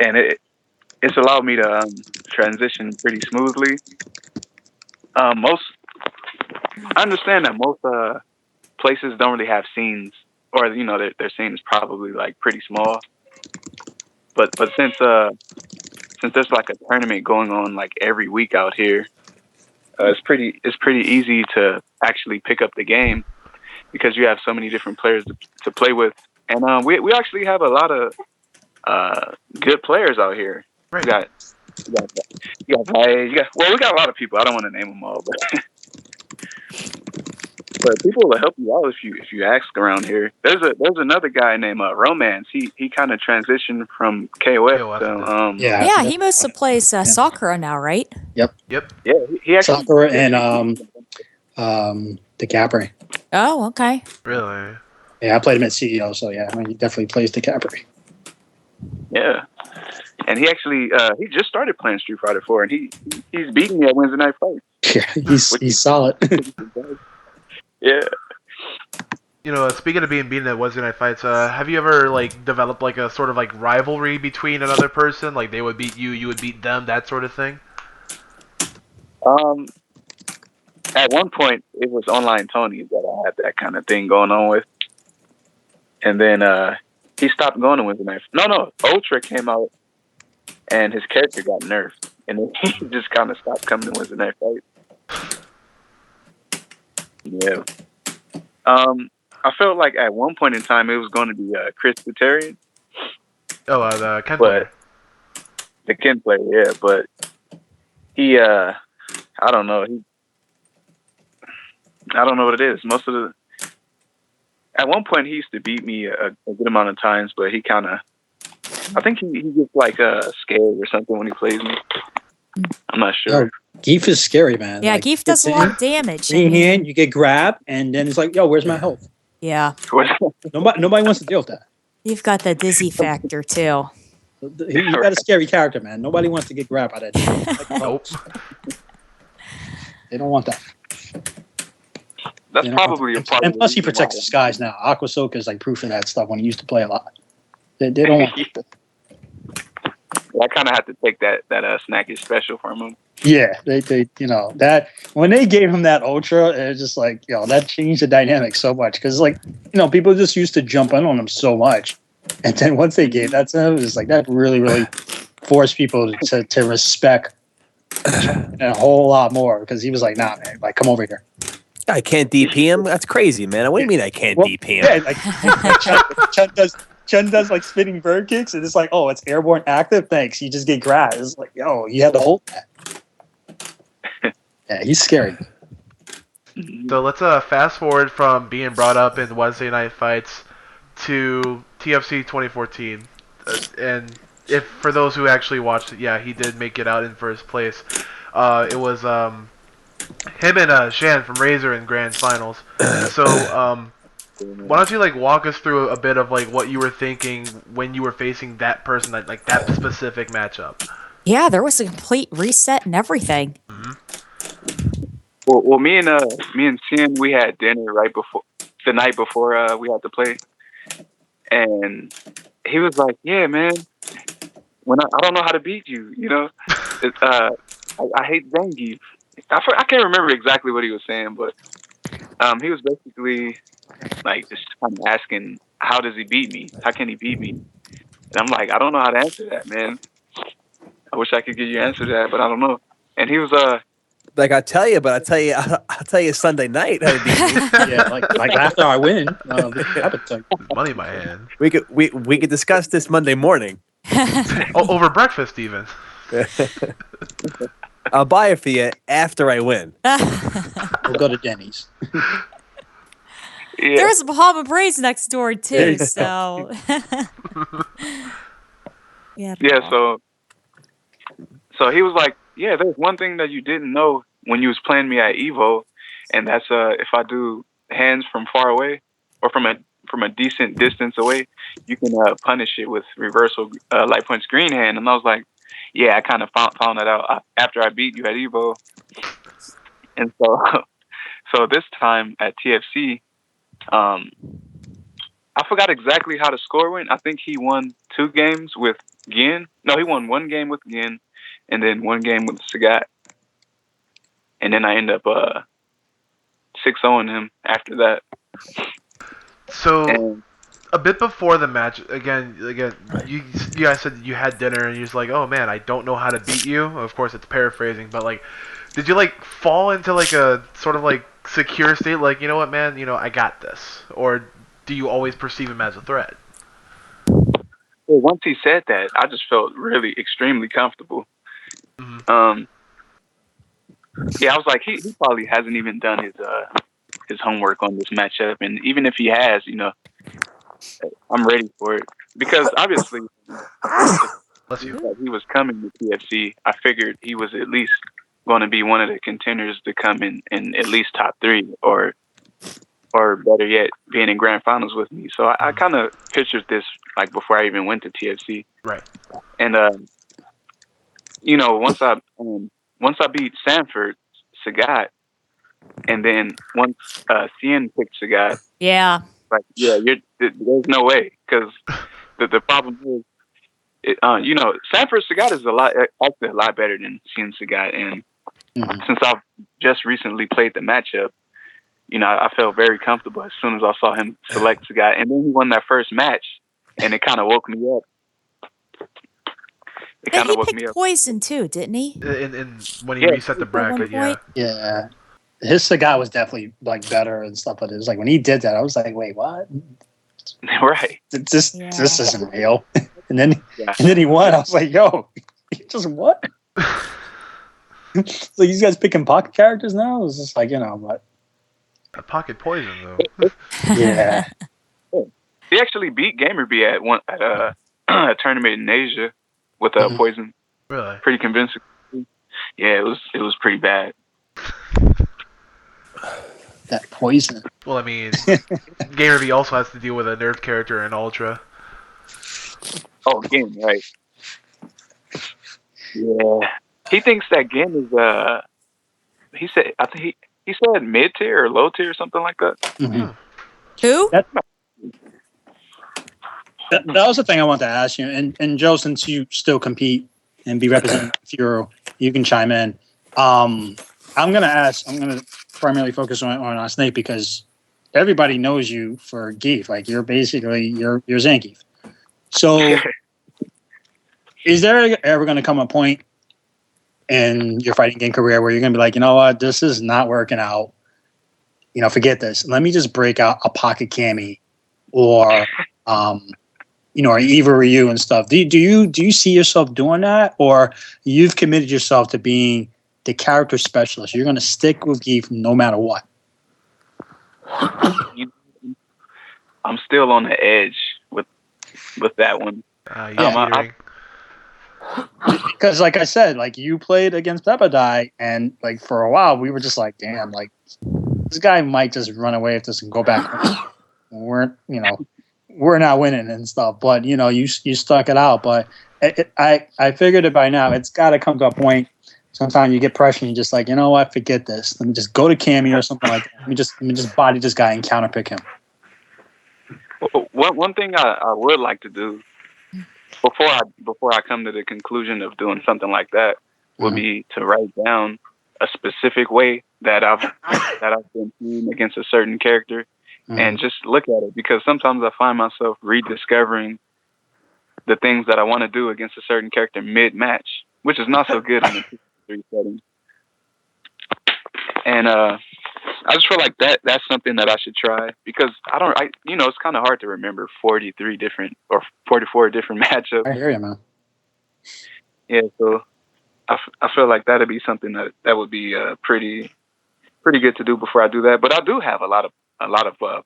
and it's allowed me to transition pretty smoothly. I understand that most places don't really have scenes, or their scene is probably like pretty small. But since there's like a tournament going on like every week out here, it's pretty easy to actually pick up the game because you have so many different players to play with, and we actually have a lot of good players out here. Right. We got we got a lot of people. I don't want to name them all, but people will help you out if you ask around here. There's another guy named Romance. He kind of transitioned from KOF. So, he mostly plays Sakura now, right? Yep. Yeah, he actually Sakura and the Capri. Oh, okay. Really? Yeah, I played him at CEO, so yeah, he definitely plays the Capri. Yeah. And he actually he just started playing Street Fighter 4, and he's beating me at Wednesday Night Fights. Yeah, he's solid. Yeah. Speaking of being beaten at Wednesday Night Fights, have you ever like developed like a sort of like rivalry between another person? Like they would beat you, you would beat them, that sort of thing? At one point, it was Online Tony that I had that kind of thing going on with, and then he stopped going to Wednesday Night. No, Ultra came out, and his character got nerfed, and then he just kind of stopped coming to Wednesday Night Fights. Yeah. I felt like at one point in time it was going to be Chris Katarian. Oh, the Ken player. The Ken player, yeah, but he, I don't know. I don't know what it is. At one point he used to beat me a good amount of times, but he kind of, I think he gets like scared or something when he plays me. I'm not sure. Oh, Geef is scary, man. Yeah, Geef does a lot of damage. Green hand, you get grabbed, and then it's like, yo, where's my health? Yeah. Nobody wants to deal with that. You've got the dizzy factor too. He got a scary character, man. Nobody wants to get grabbed by that dude. Nope. They don't want that. That's probably a part. And plus, he protects the skies now. Aqua Soka is like proof of that stuff when he used to play a lot. They don't want that. I kind of had to take that snackish special from him. Yeah, they that when they gave him that ultra, it was just like that changed the dynamic so much because like people just used to jump in on him so much, and then once they gave that to him, it was like that really forced people to respect a whole lot more because he was like, nah, man, like come over here. I can't DP him. That's crazy, man. What do you mean I can't DP him? Yeah, like Chun does like spinning bird kicks, and it's like, oh, it's airborne active. Thanks. You just get grabbed. It's like, yo, you had to hold that. Yeah, he's scary. So let's fast forward from being brought up in Wednesday night fights to TFC 2014, and if for those who actually watched it, yeah, he did make it out in first place. It was him and Shan from Razor in grand finals. So why don't you like walk us through a bit of like what you were thinking when you were facing that person, that specific matchup? Yeah, there was a complete reset and everything. Mm-hmm. Well, me and Sin, we had dinner the night before we had to play, and he was like, "Yeah, man, when I don't know how to beat you, I hate Zangief." I can't remember exactly what he was saying, but he was basically like just kind of asking, "How does he beat me? How can he beat me?" And I'm like, "I don't know how to answer that, man. I wish I could give you an answer to that, but I don't know." And he was like I'll tell you Sunday night how to beat me. Yeah, like after I win, money in my hand. We could discuss this Monday morning. Over breakfast even. I'll buy it for you after I win. We'll go to Denny's. Yeah. There's a Bahama Breeze next door too, so yeah. So he was like, "Yeah, there's one thing that you didn't know when you was playing me at Evo, and that's if I do hands from far away or from a decent distance away, you can punish it with reversal light punch green hand." And I was like, "Yeah, I kind of found that out after I beat you at Evo." And so this time at TFC, I forgot exactly how the score went. I think he won 2 games with Gin. No, he won 1 game with Gin, and then 1 game with Sagat. And then I end up 6-0ing him after that. So a bit before the match, again, you guys said you had dinner and you're just like, "Oh man, I don't know how to beat you." Of course, it's paraphrasing, but like, did you like fall into like a sort of like secure state, like, you know what, man, I got this, or do you always perceive him as a threat? Well, once he said that, I just felt really extremely comfortable. Mm-hmm. Yeah, I was like, he probably hasn't even done his homework on this matchup, and even if he has, I'm ready for it because obviously he was coming to TFC. I figured he was at least going to be one of the contenders to come in at least top 3 or better yet, being in grand finals with me. So I kind of pictured this like before I even went to TFC. Right. And once I beat Sanford, Sagat, and then once Cien picked Sagat, yeah, like there's no way because the problem is, Sanford Sagat is actually a lot better than Cien Sagat, and since I've just recently played the matchup, I felt very comfortable as soon as I saw him select Sagat, and then he won that first match, and it kind of woke me up. It kind of woke me up. Poison too, didn't he? In when he reset the bracket, yeah. His Sagat was definitely like better and stuff, but it was like when he did that, I was like, "Wait, what?" Right. This isn't real. And then he won. I was like, "Yo, he just won." So you guys picking pocket characters now? It was just like but a pocket poison though. Yeah. He actually beat GamerB at a tournament in Asia with poison. Really? Pretty convincing. Yeah, it was pretty bad. That poison. Well, I mean, GamerB also has to deal with a nerf character in Ultra. Oh, again, right. Yeah. He thinks that Gin is he said I think he said mid tier or low tier or something like that. Mm-hmm. Who? That was the thing I wanted to ask you. And Joe, since you still compete and be representing Furo, you can chime in. I'm gonna primarily focus on Snake because everybody knows you for Geef. Like you're basically you're Zangief. So is there ever gonna come a point in your fighting game career where you're gonna be like, you know what, this is not working out. You know, forget this. Let me just break out a pocket Cammy or or Eva Ryu and stuff. Do you see yourself doing that, or you've committed yourself to being the character specialist? You're going to stick with Geef no matter what. I'm still on the edge with that one. Because, like I said, like you played against Peppadai, and like for a while we were just like, damn, like this guy might just run away with this and go back. We're not winning and stuff, but you stuck it out. But I figured it by now. It's got to come to a point. Sometimes you get pressure and you're just like, you know what, forget this. Let me just go to Cammy or something like that. Let me just body this guy and counterpick him. One thing I would like to do before I come to the conclusion of doing something like that would be to write down a specific way that I've been playing against a certain character. And just look at it, because sometimes I find myself rediscovering the things that I want to do against a certain character mid-match, which is not so good in the 3 setting. And I just feel like that's something that I should try, because it's kind of hard to remember 44 different matchups. I hear you, man. Yeah, so I feel like that'd be something that would be pretty good to do before I do that. But I do have a lot of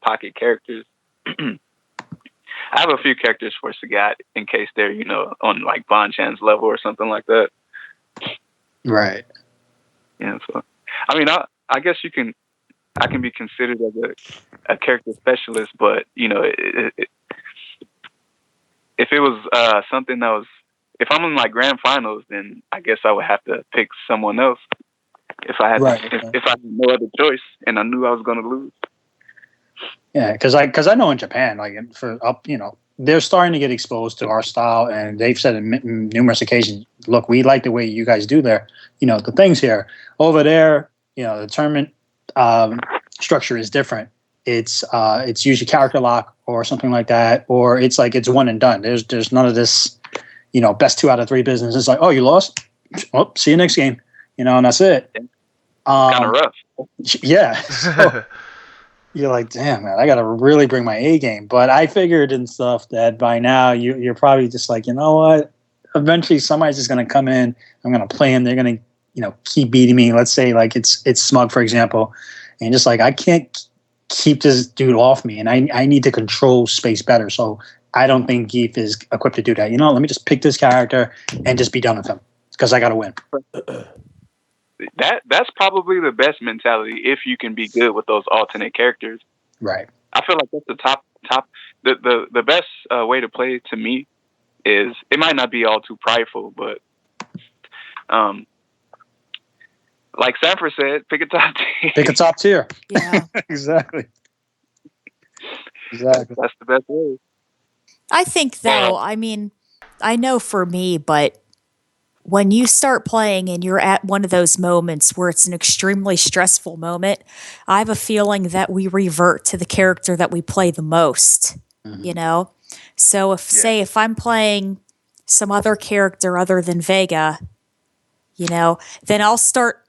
pocket characters. I have a few characters for Sagat in case they're on like Bonchan's level or something like that. Right. Yeah. So I mean, I guess I can be considered as a character specialist, but if it was something that was, if I'm in like grand finals, then I guess I would have to pick someone else. If I had if I had no other choice and I knew I was going to lose. Yeah, because I know in Japan, like they're starting to get exposed to our style, and they've said on numerous occasions, look, we like the way you guys do the things here. Over there, the tournament structure is different. It's usually character lock or something like that, or it's like it's one and done. There's none of this, best 2 out of 3 business. It's like, oh, you lost? Well, see you next game. And that's it. Kind of rough. Yeah. So, you're like, damn, man, I got to really bring my A game. But I figured and stuff that by now you're probably just like, you know what? Eventually somebody's just going to come in. I'm going to play him. They're going to, keep beating me. Let's say like it's Smug, for example. And just like, I can't keep this dude off me. And I need to control space better. So I don't think Geef is equipped to do that. Let me just pick this character and just be done with him because I got to win. That's probably the best mentality if you can be good with those alternate characters. Right. I feel like that's the top. The best way to play to me is, it might not be all too prideful, but like Sanford said, pick a top tier. Pick a top tier. Yeah. Exactly. That's the best way. I think though, I mean, I know for me, but when you start playing and you're at one of those moments where it's an extremely stressful moment, I have a feeling that we revert to the character that we play the most, So if I'm playing some other character other than Vega, then I'll start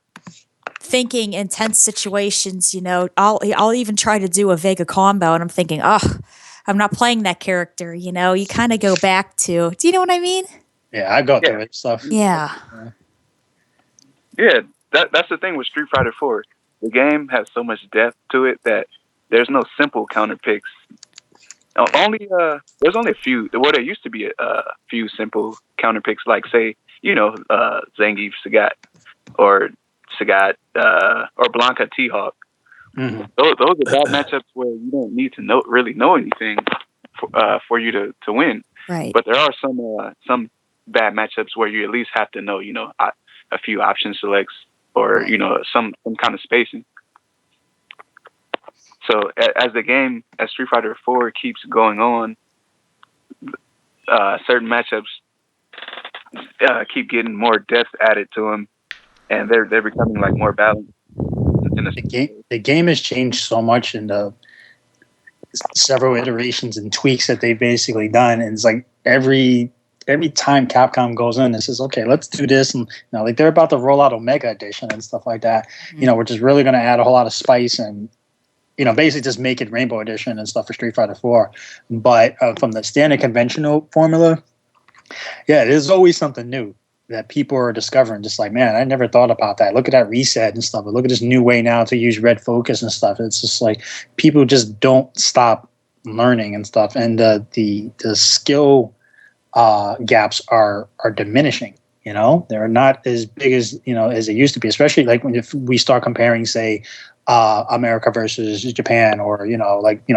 thinking intense situations, I'll even try to do a Vega combo and I'm thinking, I'm not playing that character, you kind of go back to, do you know what I mean? Yeah, I go through it stuff. Yeah. Yeah, that's the thing with Street Fighter 4. The game has so much depth to it that there's no simple counter picks. There's only a few. Well, there used to be a few simple counter picks, like say, Zangief Sagat or Blanca T-Hawk. Mm-hmm. Those are bad matchups where you don't need to really know anything for you to win. Right. But there are some bad matchups where you at least have to know, a few option selects or some kind of spacing. So as Street Fighter 4 keeps going on, certain matchups keep getting more depth added to them, and they're becoming like more balanced. The game has changed so much in the several iterations and tweaks that they've basically done, and it's like every time Capcom goes in and says, okay, let's do this, and like they're about to roll out Omega Edition and stuff like that, which is really going to add a whole lot of spice and basically just make it Rainbow Edition and stuff for Street Fighter 4. But from the standard conventional formula, there's always something new that people are discovering. Just like, man, I never thought about that. Look at that reset and stuff. But look at this new way now to use red focus and stuff. It's just like people just don't stop learning and stuff. And the skill gaps are diminishing. They're not as big as as they used to be. Especially like if we start comparing, say, America versus Japan, or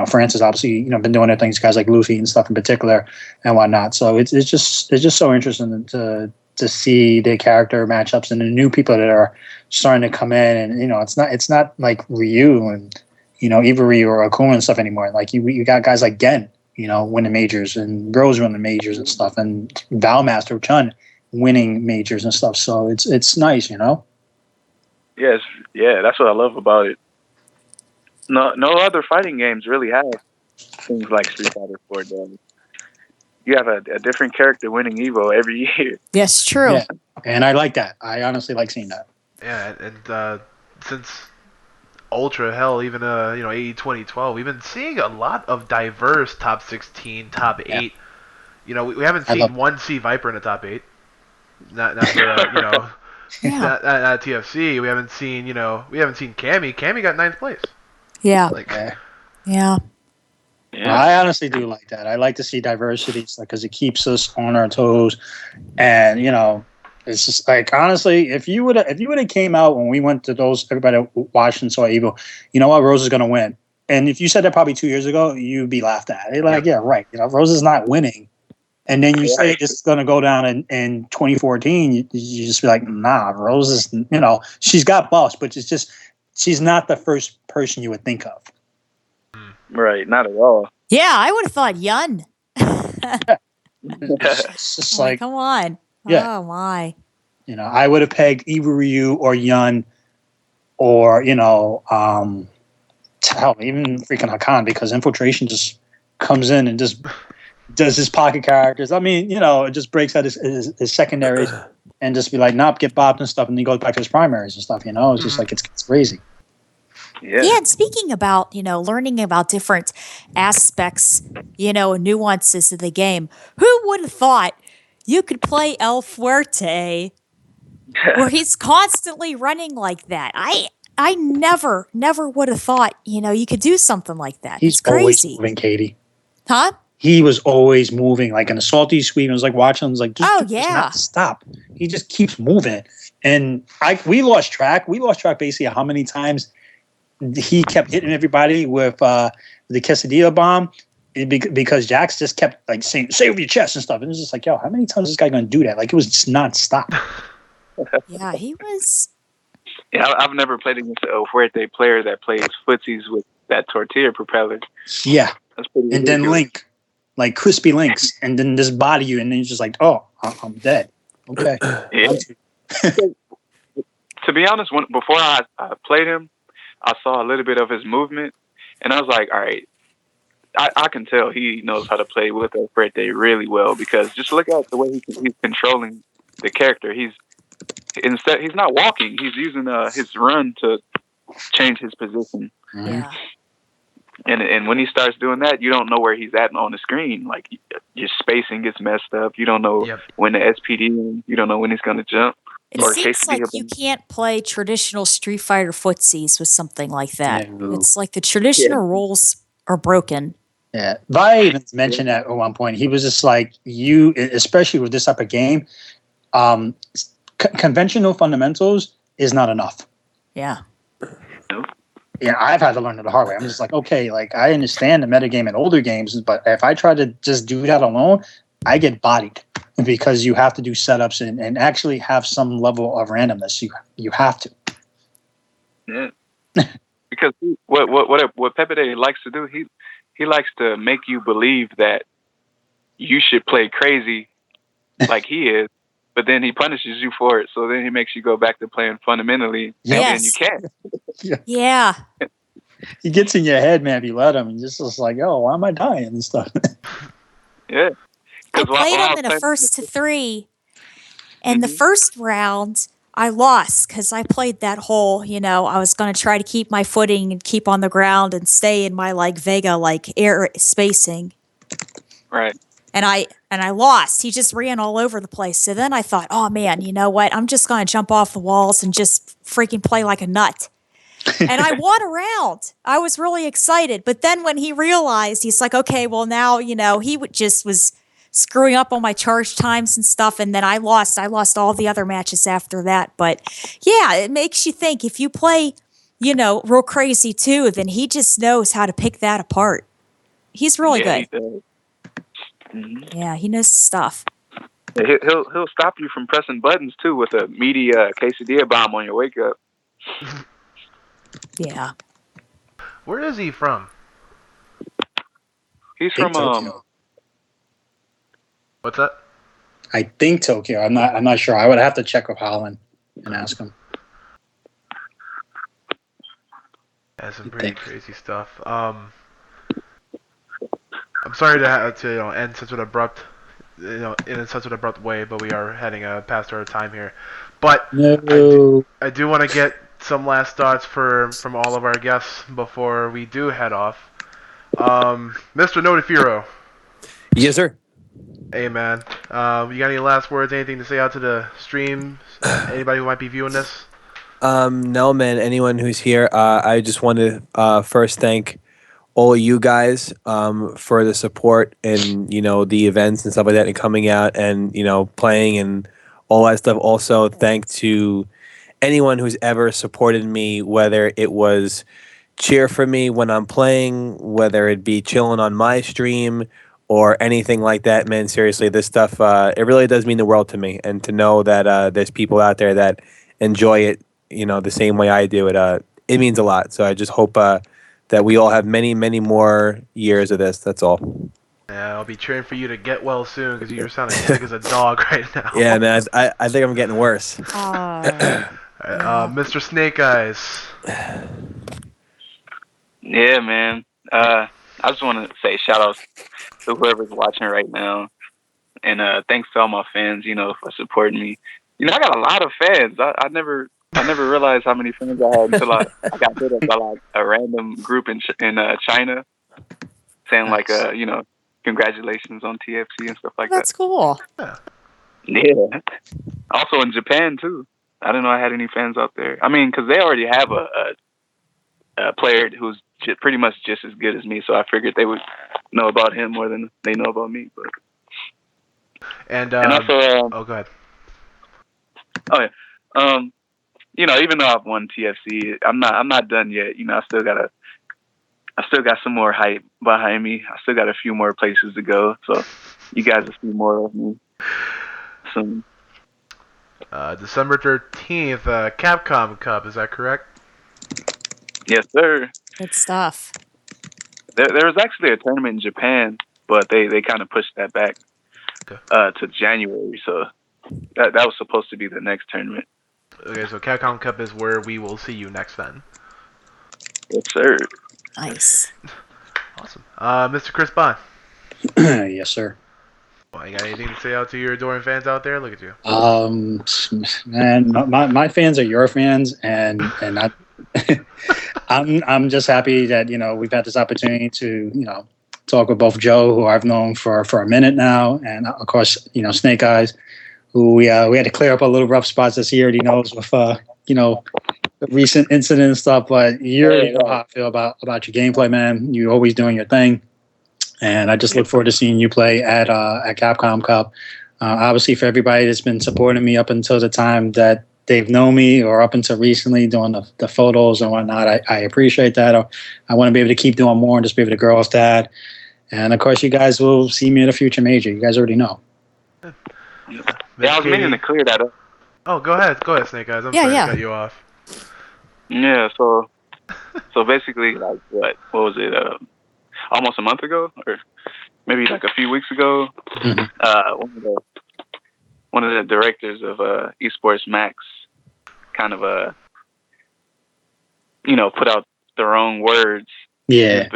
France has obviously been doing their things, guys like Luffy and stuff in particular and whatnot. So it's just so interesting to see the character matchups and the new people that are starting to come in, and it's not like Ryu and Ivory or Akuma and stuff anymore. Like you got guys like Gen winning majors, and Rose winning majors and stuff, and Valmaster Chun winning majors and stuff. So it's nice. Yes, that's what I love about it. No other fighting games really have things like Street Fighter 4 does. You have a different character winning Evo every year. Yes, true. Yeah. And I like that. I honestly like seeing that. Yeah, and since Ultra, hell, even AE 2012, we've been seeing a lot of diverse top 16, top 8. We haven't seen one C Viper in the top 8. Not for not TFC. We haven't seen Cammy. Cammy got 9th place. Yeah. Yeah. Yeah. I honestly do like that. I like to see diversity because it keeps us on our toes, and it's just like, honestly, if you would have came out when we went to those, everybody watched and saw Evo, you know what, Rose is going to win. And if you said that probably 2 years ago, you'd be laughed at. They're like, yeah, right. Rose is not winning. And then you say this is going to go down in 2014, you just be like, nah, Rose is, she's got buffs, but it's just, she's not the first person you would think of. Right, not at all. Yeah, I would have thought Yun. It's just like, come on. Yeah. Oh, my. I would have pegged either Ryu or Yun or, even freaking Hakan, because Infiltration just comes in and just does his pocket characters. I mean, it just breaks out his secondaries and just be like, nope, get bopped and stuff, and then he goes back to his primaries and stuff, It's just like, it's crazy. Yeah. And speaking about, learning about different aspects, nuances of the game, who would have thought you could play El Fuerte where he's constantly running like that? I never would have thought, you could do something like that. He's it's crazy. Always moving, Katie. Huh? He was always moving, like in a salty sweep. I was like watching him, like, just not stop. He just keeps moving. And we lost track. We lost track basically how many times he kept hitting everybody with the quesadilla bomb, because Jax just kept like saying, save your chest and stuff. And it's just like, yo, how many times is this guy going to do that? Like, it was just non-stop. Yeah, he was. Yeah, I've never played against a Fuerte player that plays footsies with that tortilla propeller. Yeah. That's pretty and then Link, like crispy Links, and then just body you, and then you're just like, oh, I'm dead. Okay. Yeah. To be honest, before I played him, I saw a little bit of his movement, and I was like, all right, I can tell he knows how to play with El Fuerte really well, because just look at the way he's controlling the character. He's not walking. He's using his run to change his position. Yeah. And when he starts doing that, you don't know where he's at on the screen. Like, your spacing gets messed up. You don't know when the SPD, you don't know when he's going to jump. It seems like you can't play traditional Street Fighter footsies with something like that. No. It's like the traditional rules are broken. Yeah. Vi even mentioned that at one point. He was just like, you, especially with this type of game, conventional fundamentals is not enough. Yeah. Yeah, I've had to learn it the hard way. I'm just like, okay, like, I understand the metagame in older games, but if I try to just do that alone, I get bodied. because you have to do setups and actually have some level of randomness. You have to. Yeah. Because what Pepe Day likes to do, he likes to make you believe that you should play crazy like he is, but then he punishes you for it. So then he makes you go back to playing fundamentally, and then you can't. Yeah. He gets in your head, man, if you let him. And just like, oh, why am I dying and stuff? Yeah. I played him in a 1st to 3, and the first round I lost because I played that whole, I was going to try to keep my footing and keep on the ground and stay in my Vega air spacing. Right. And I lost. He just ran all over the place. So then I thought, oh man, you know what? I'm just going to jump off the walls and just freaking play like a nut. And I won a round. I was really excited. But then when he realized, he's like, okay, well now, he just was screwing up on my charge times and stuff. And then I lost all the other matches after that. But yeah, it makes you think if you play, real crazy too, then he just knows how to pick that apart. He's really good. He does. Mm-hmm. Yeah, he knows stuff. He'll stop you from pressing buttons too with a meaty quesadilla bomb on your wake up. Yeah. Where is he from? He's from Tokyo. What's that? I think Tokyo. I'm not sure. I would have to check with Holland and ask him. That's some pretty crazy stuff. I'm sorry to have to end such an abrupt, in such an abrupt way, but we are heading past our time here. But no. I do want to get some last thoughts from all of our guests before we do head off. Mr. Notifiro. Yes, sir. Hey, man. You got any last words? Anything to say out to the stream? Anybody who might be viewing this? No, man. Anyone who's here, I just want to first thank all of you guys for the support and the events and stuff like that, and coming out and playing and all that stuff. Also, thank to anyone who's ever supported me, whether it was cheer for me when I'm playing, whether it be chilling on my stream or anything like that. Man, seriously, this stuff it really does mean the world to me, and to know that there's people out there that enjoy it the same way I do it means a lot. So I just hope that we all have many, many more years of this. That's all. Yeah, I'll be cheering for you to get well soon, because you're sounding sick as a dog right now. Yeah, man, I think I'm getting worse. Mr. Snake Eyes. Yeah, man. I just want to say shout out to whoever's watching right now, and thanks to all my fans, for supporting me. I got a lot of fans. I never realized how many fans I had until I got hit up by a random group in China saying congratulations on TFC and stuff like that. That's cool. Yeah. Also in Japan too. I didn't know I had any fans out there. I mean, because they already have a player who's pretty much just as good as me, so I figured they would know about him more than they know about me. But and also, go ahead. Oh yeah. Even though I've won TFC, I'm not done yet. I still got some more hype behind me. I still got a few more places to go. So you guys will see more of me soon. December 13th, Capcom Cup, is that correct? Yes, sir. Good stuff. There was actually a tournament in Japan, but they kind of pushed that back to January. So that was supposed to be the next tournament. Okay, so Capcom Cup is where we will see you next then. Yes, sir. Nice. Awesome. Mr. Chris Bond. Yes, sir. Well, you got anything to say out to your adoring fans out there? Look at you. Man, my fans are your fans, and I, I'm just happy that we've had this opportunity to talk with both Joe, who I've known for a minute now, and of course Snake Eyes, who we had to clear up a little rough spots, as he already knows with the recent incident and stuff. But you already know how I feel about your gameplay, man. You're always doing your thing, and I just look forward to seeing you play at Capcom Cup. Obviously, for everybody that's been supporting me up until the time that they've known me, or up until recently doing the photos and whatnot, I appreciate that. I want to be able to keep doing more and just be able to girls dad. And of course, you guys will see me at a future major. You guys already know. Yeah, I was meaning to clear that up. Oh, go ahead, Snake Eyes. I'm sorry to cut you off. Yeah, so basically, like, what was it? Almost a month ago, or maybe like a few weeks ago. One of the directors of Esports Max kind of put out their own words. Yeah.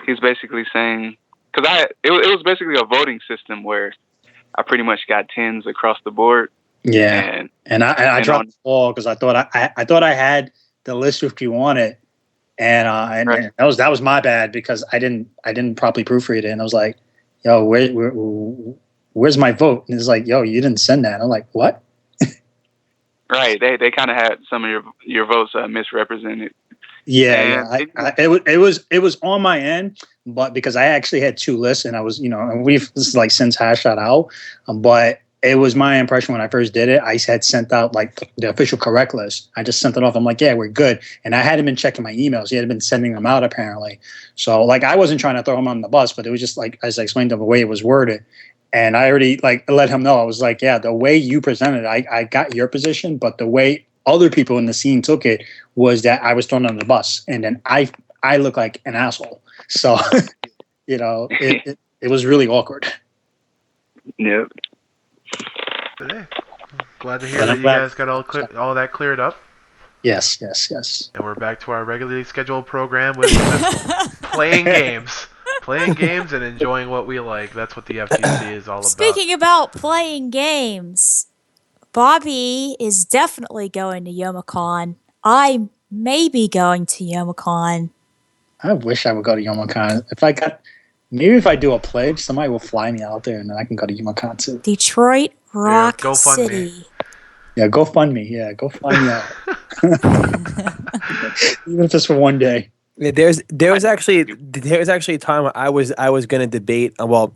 He's basically saying, because it was basically a voting system where I pretty much got 10s across the board. Yeah, and I dropped the ball because I thought I had the list if you wanted, and right. and that was my bad because I didn't properly proofread it, and I was like, yo, where's my vote? And it's like, yo, you didn't send that. I'm like, what? Right, they kind of had some of your votes misrepresented. Yeah. It was on my end, but because I actually had two lists, and I was, and we've like since hashed that out, but it was my impression when I first did it. I had sent out like the official correct list. I just sent it off. I'm like, yeah, we're good. And I hadn't been checking my emails. He had been sending them out apparently. So like, I wasn't trying to throw him on the bus, but it was just like, as I explained the way it was worded. And I already like let him know. I was like, yeah, the way you presented it, I got your position, but the way other people in the scene took it was that I was thrown on the bus, and then I look like an asshole. So, it was really awkward. Yep. But hey, glad to hear that you guys got all that cleared up. Yes. And we're back to our regularly scheduled program with just playing games and enjoying what we like. That's what the FTC is all about. Speaking about playing games, Bobby is definitely going to Youmacon. I may be going to Youmacon. I wish I would go to Youmacon. If I do a pledge, somebody will fly me out there, and then I can go to Youmacon too. Detroit Rock City. Me. Yeah, go fund me. Yeah, go fly me out. Even if it's for one day. Yeah, there was actually a time when I was going to debate. Well,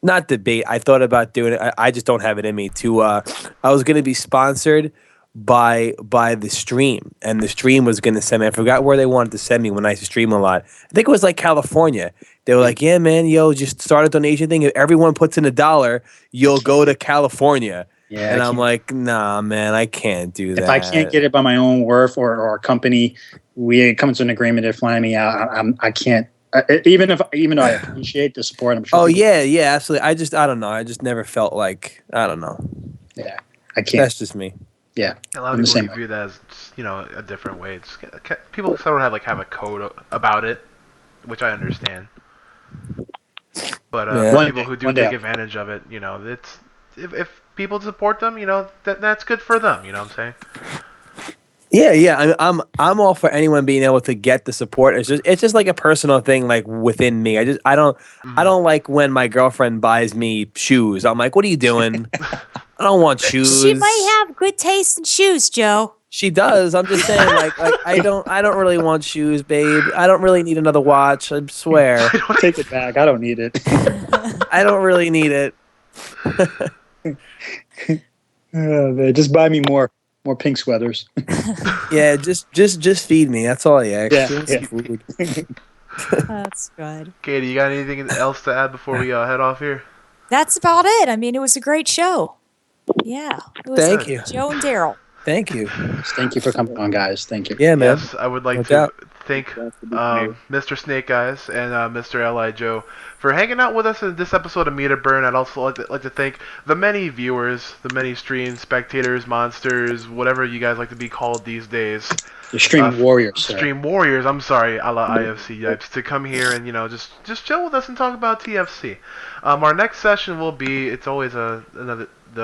not debate. I thought about doing it. I just don't have it in me to. I was going to be sponsored by the stream, and the stream was going to send me. I forgot where they wanted to send me when I used to stream a lot. I think it was like California. They were like, "Yeah, man, just start a donation thing. If everyone puts in $1, you'll go to California." Yeah, and I'm like, "Nah, man, I can't do that. If I can't get it by my own worth or a company, we come to an agreement. They're flying me out. I can't." Even though I appreciate the support, I'm sure. Oh yeah, absolutely. I don't know. I just never felt like I don't know. Yeah, I can't. That's just me. Yeah, a lot of people view that as a different way. People sort of have a code about it, which I understand. But people who do take advantage of it, it's if people support them, that's good for them. You know what I'm saying? Yeah. I'm all for anyone being able to get the support. It's just like a personal thing, like within me. I don't like when my girlfriend buys me shoes. I'm like, what are you doing? I don't want shoes. She might have good taste in shoes, Joe. She does. I'm just saying, like I don't really want shoes, babe. I don't really need another watch. I swear. Take it back. I don't need it. I don't really need it. Oh, man, just buy me more pink sweaters. Yeah, just feed me. That's all I ask. Yeah. Food. That's good. Katie, you got anything else to add before we head off here? That's about it. I mean, it was a great show. Yeah. Thank you, Joe and Daryl. Thank you. Thank you for coming on, guys. Thank you. Yeah, man. Yes, I would like to thank Mr. Snake Eyes and Mr. L.I. Joe for hanging out with us in this episode of Meet or Burn. I'd also like to thank the many viewers, the many stream spectators, monsters, whatever you guys like to be called these days. The stream warriors. Stream warriors. I'm sorry, a la IFC Yipes, to come here and just chill with us and talk about TFC. Our next session will be. It's always the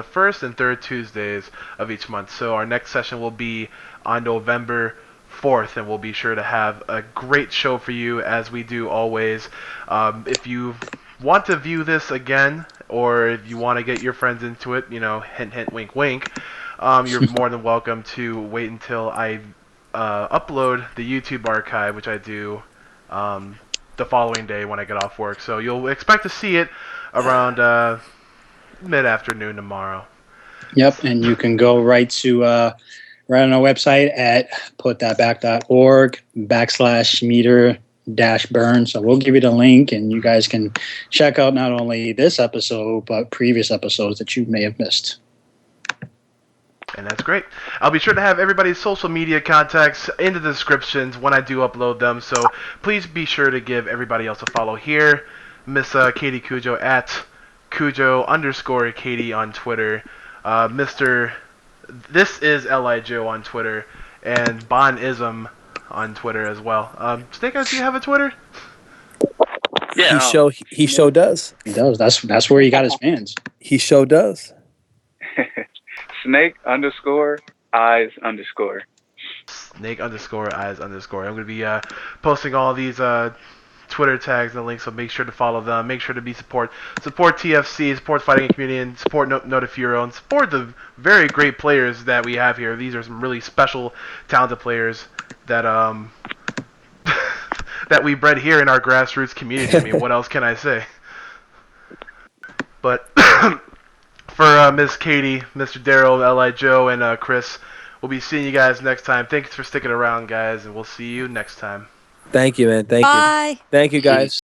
first and third Tuesdays of each month. So our next session will be on November 4th, and we'll be sure to have a great show for you, as we do always. If you want to view this again, or if you want to get your friends into it, hint, hint, wink, wink, you're more than welcome to wait until I upload the YouTube archive, which I do the following day when I get off work. So you'll expect to see it around mid-afternoon tomorrow. Yep, and you can go right on our website at putthatback.org/meter Meter-Burn. So we'll give you the link, and you guys can check out not only this episode but previous episodes that you may have missed. And that's great. I'll be sure to have everybody's social media contacts in the descriptions when I do upload them. So please be sure to give everybody else a follow here. Miss Katie Cujo at Cujo_Katie on Twitter. Mr. This is Li Joe on Twitter, and Bonism on Twitter as well. Snake Eyes, do you have a Twitter? Yeah, He show does. He does. That's where he got his fans. He show does. Snake_eyes_. Snake_eyes_. I'm going to be posting all these Twitter tags and links, so make sure to follow them. Make sure to support TFC, support Fighting Community, and support Notafuro, and support the very great players that we have here. These are some really special, talented players that that we bred here in our grassroots community. I mean, what else can I say? But for Miss Katie, Mr. Daryl, Li Joe, and Chris, we'll be seeing you guys next time. Thanks for sticking around, guys, and we'll see you next time. Thank you, man. Thank you. Bye. Thank you, guys.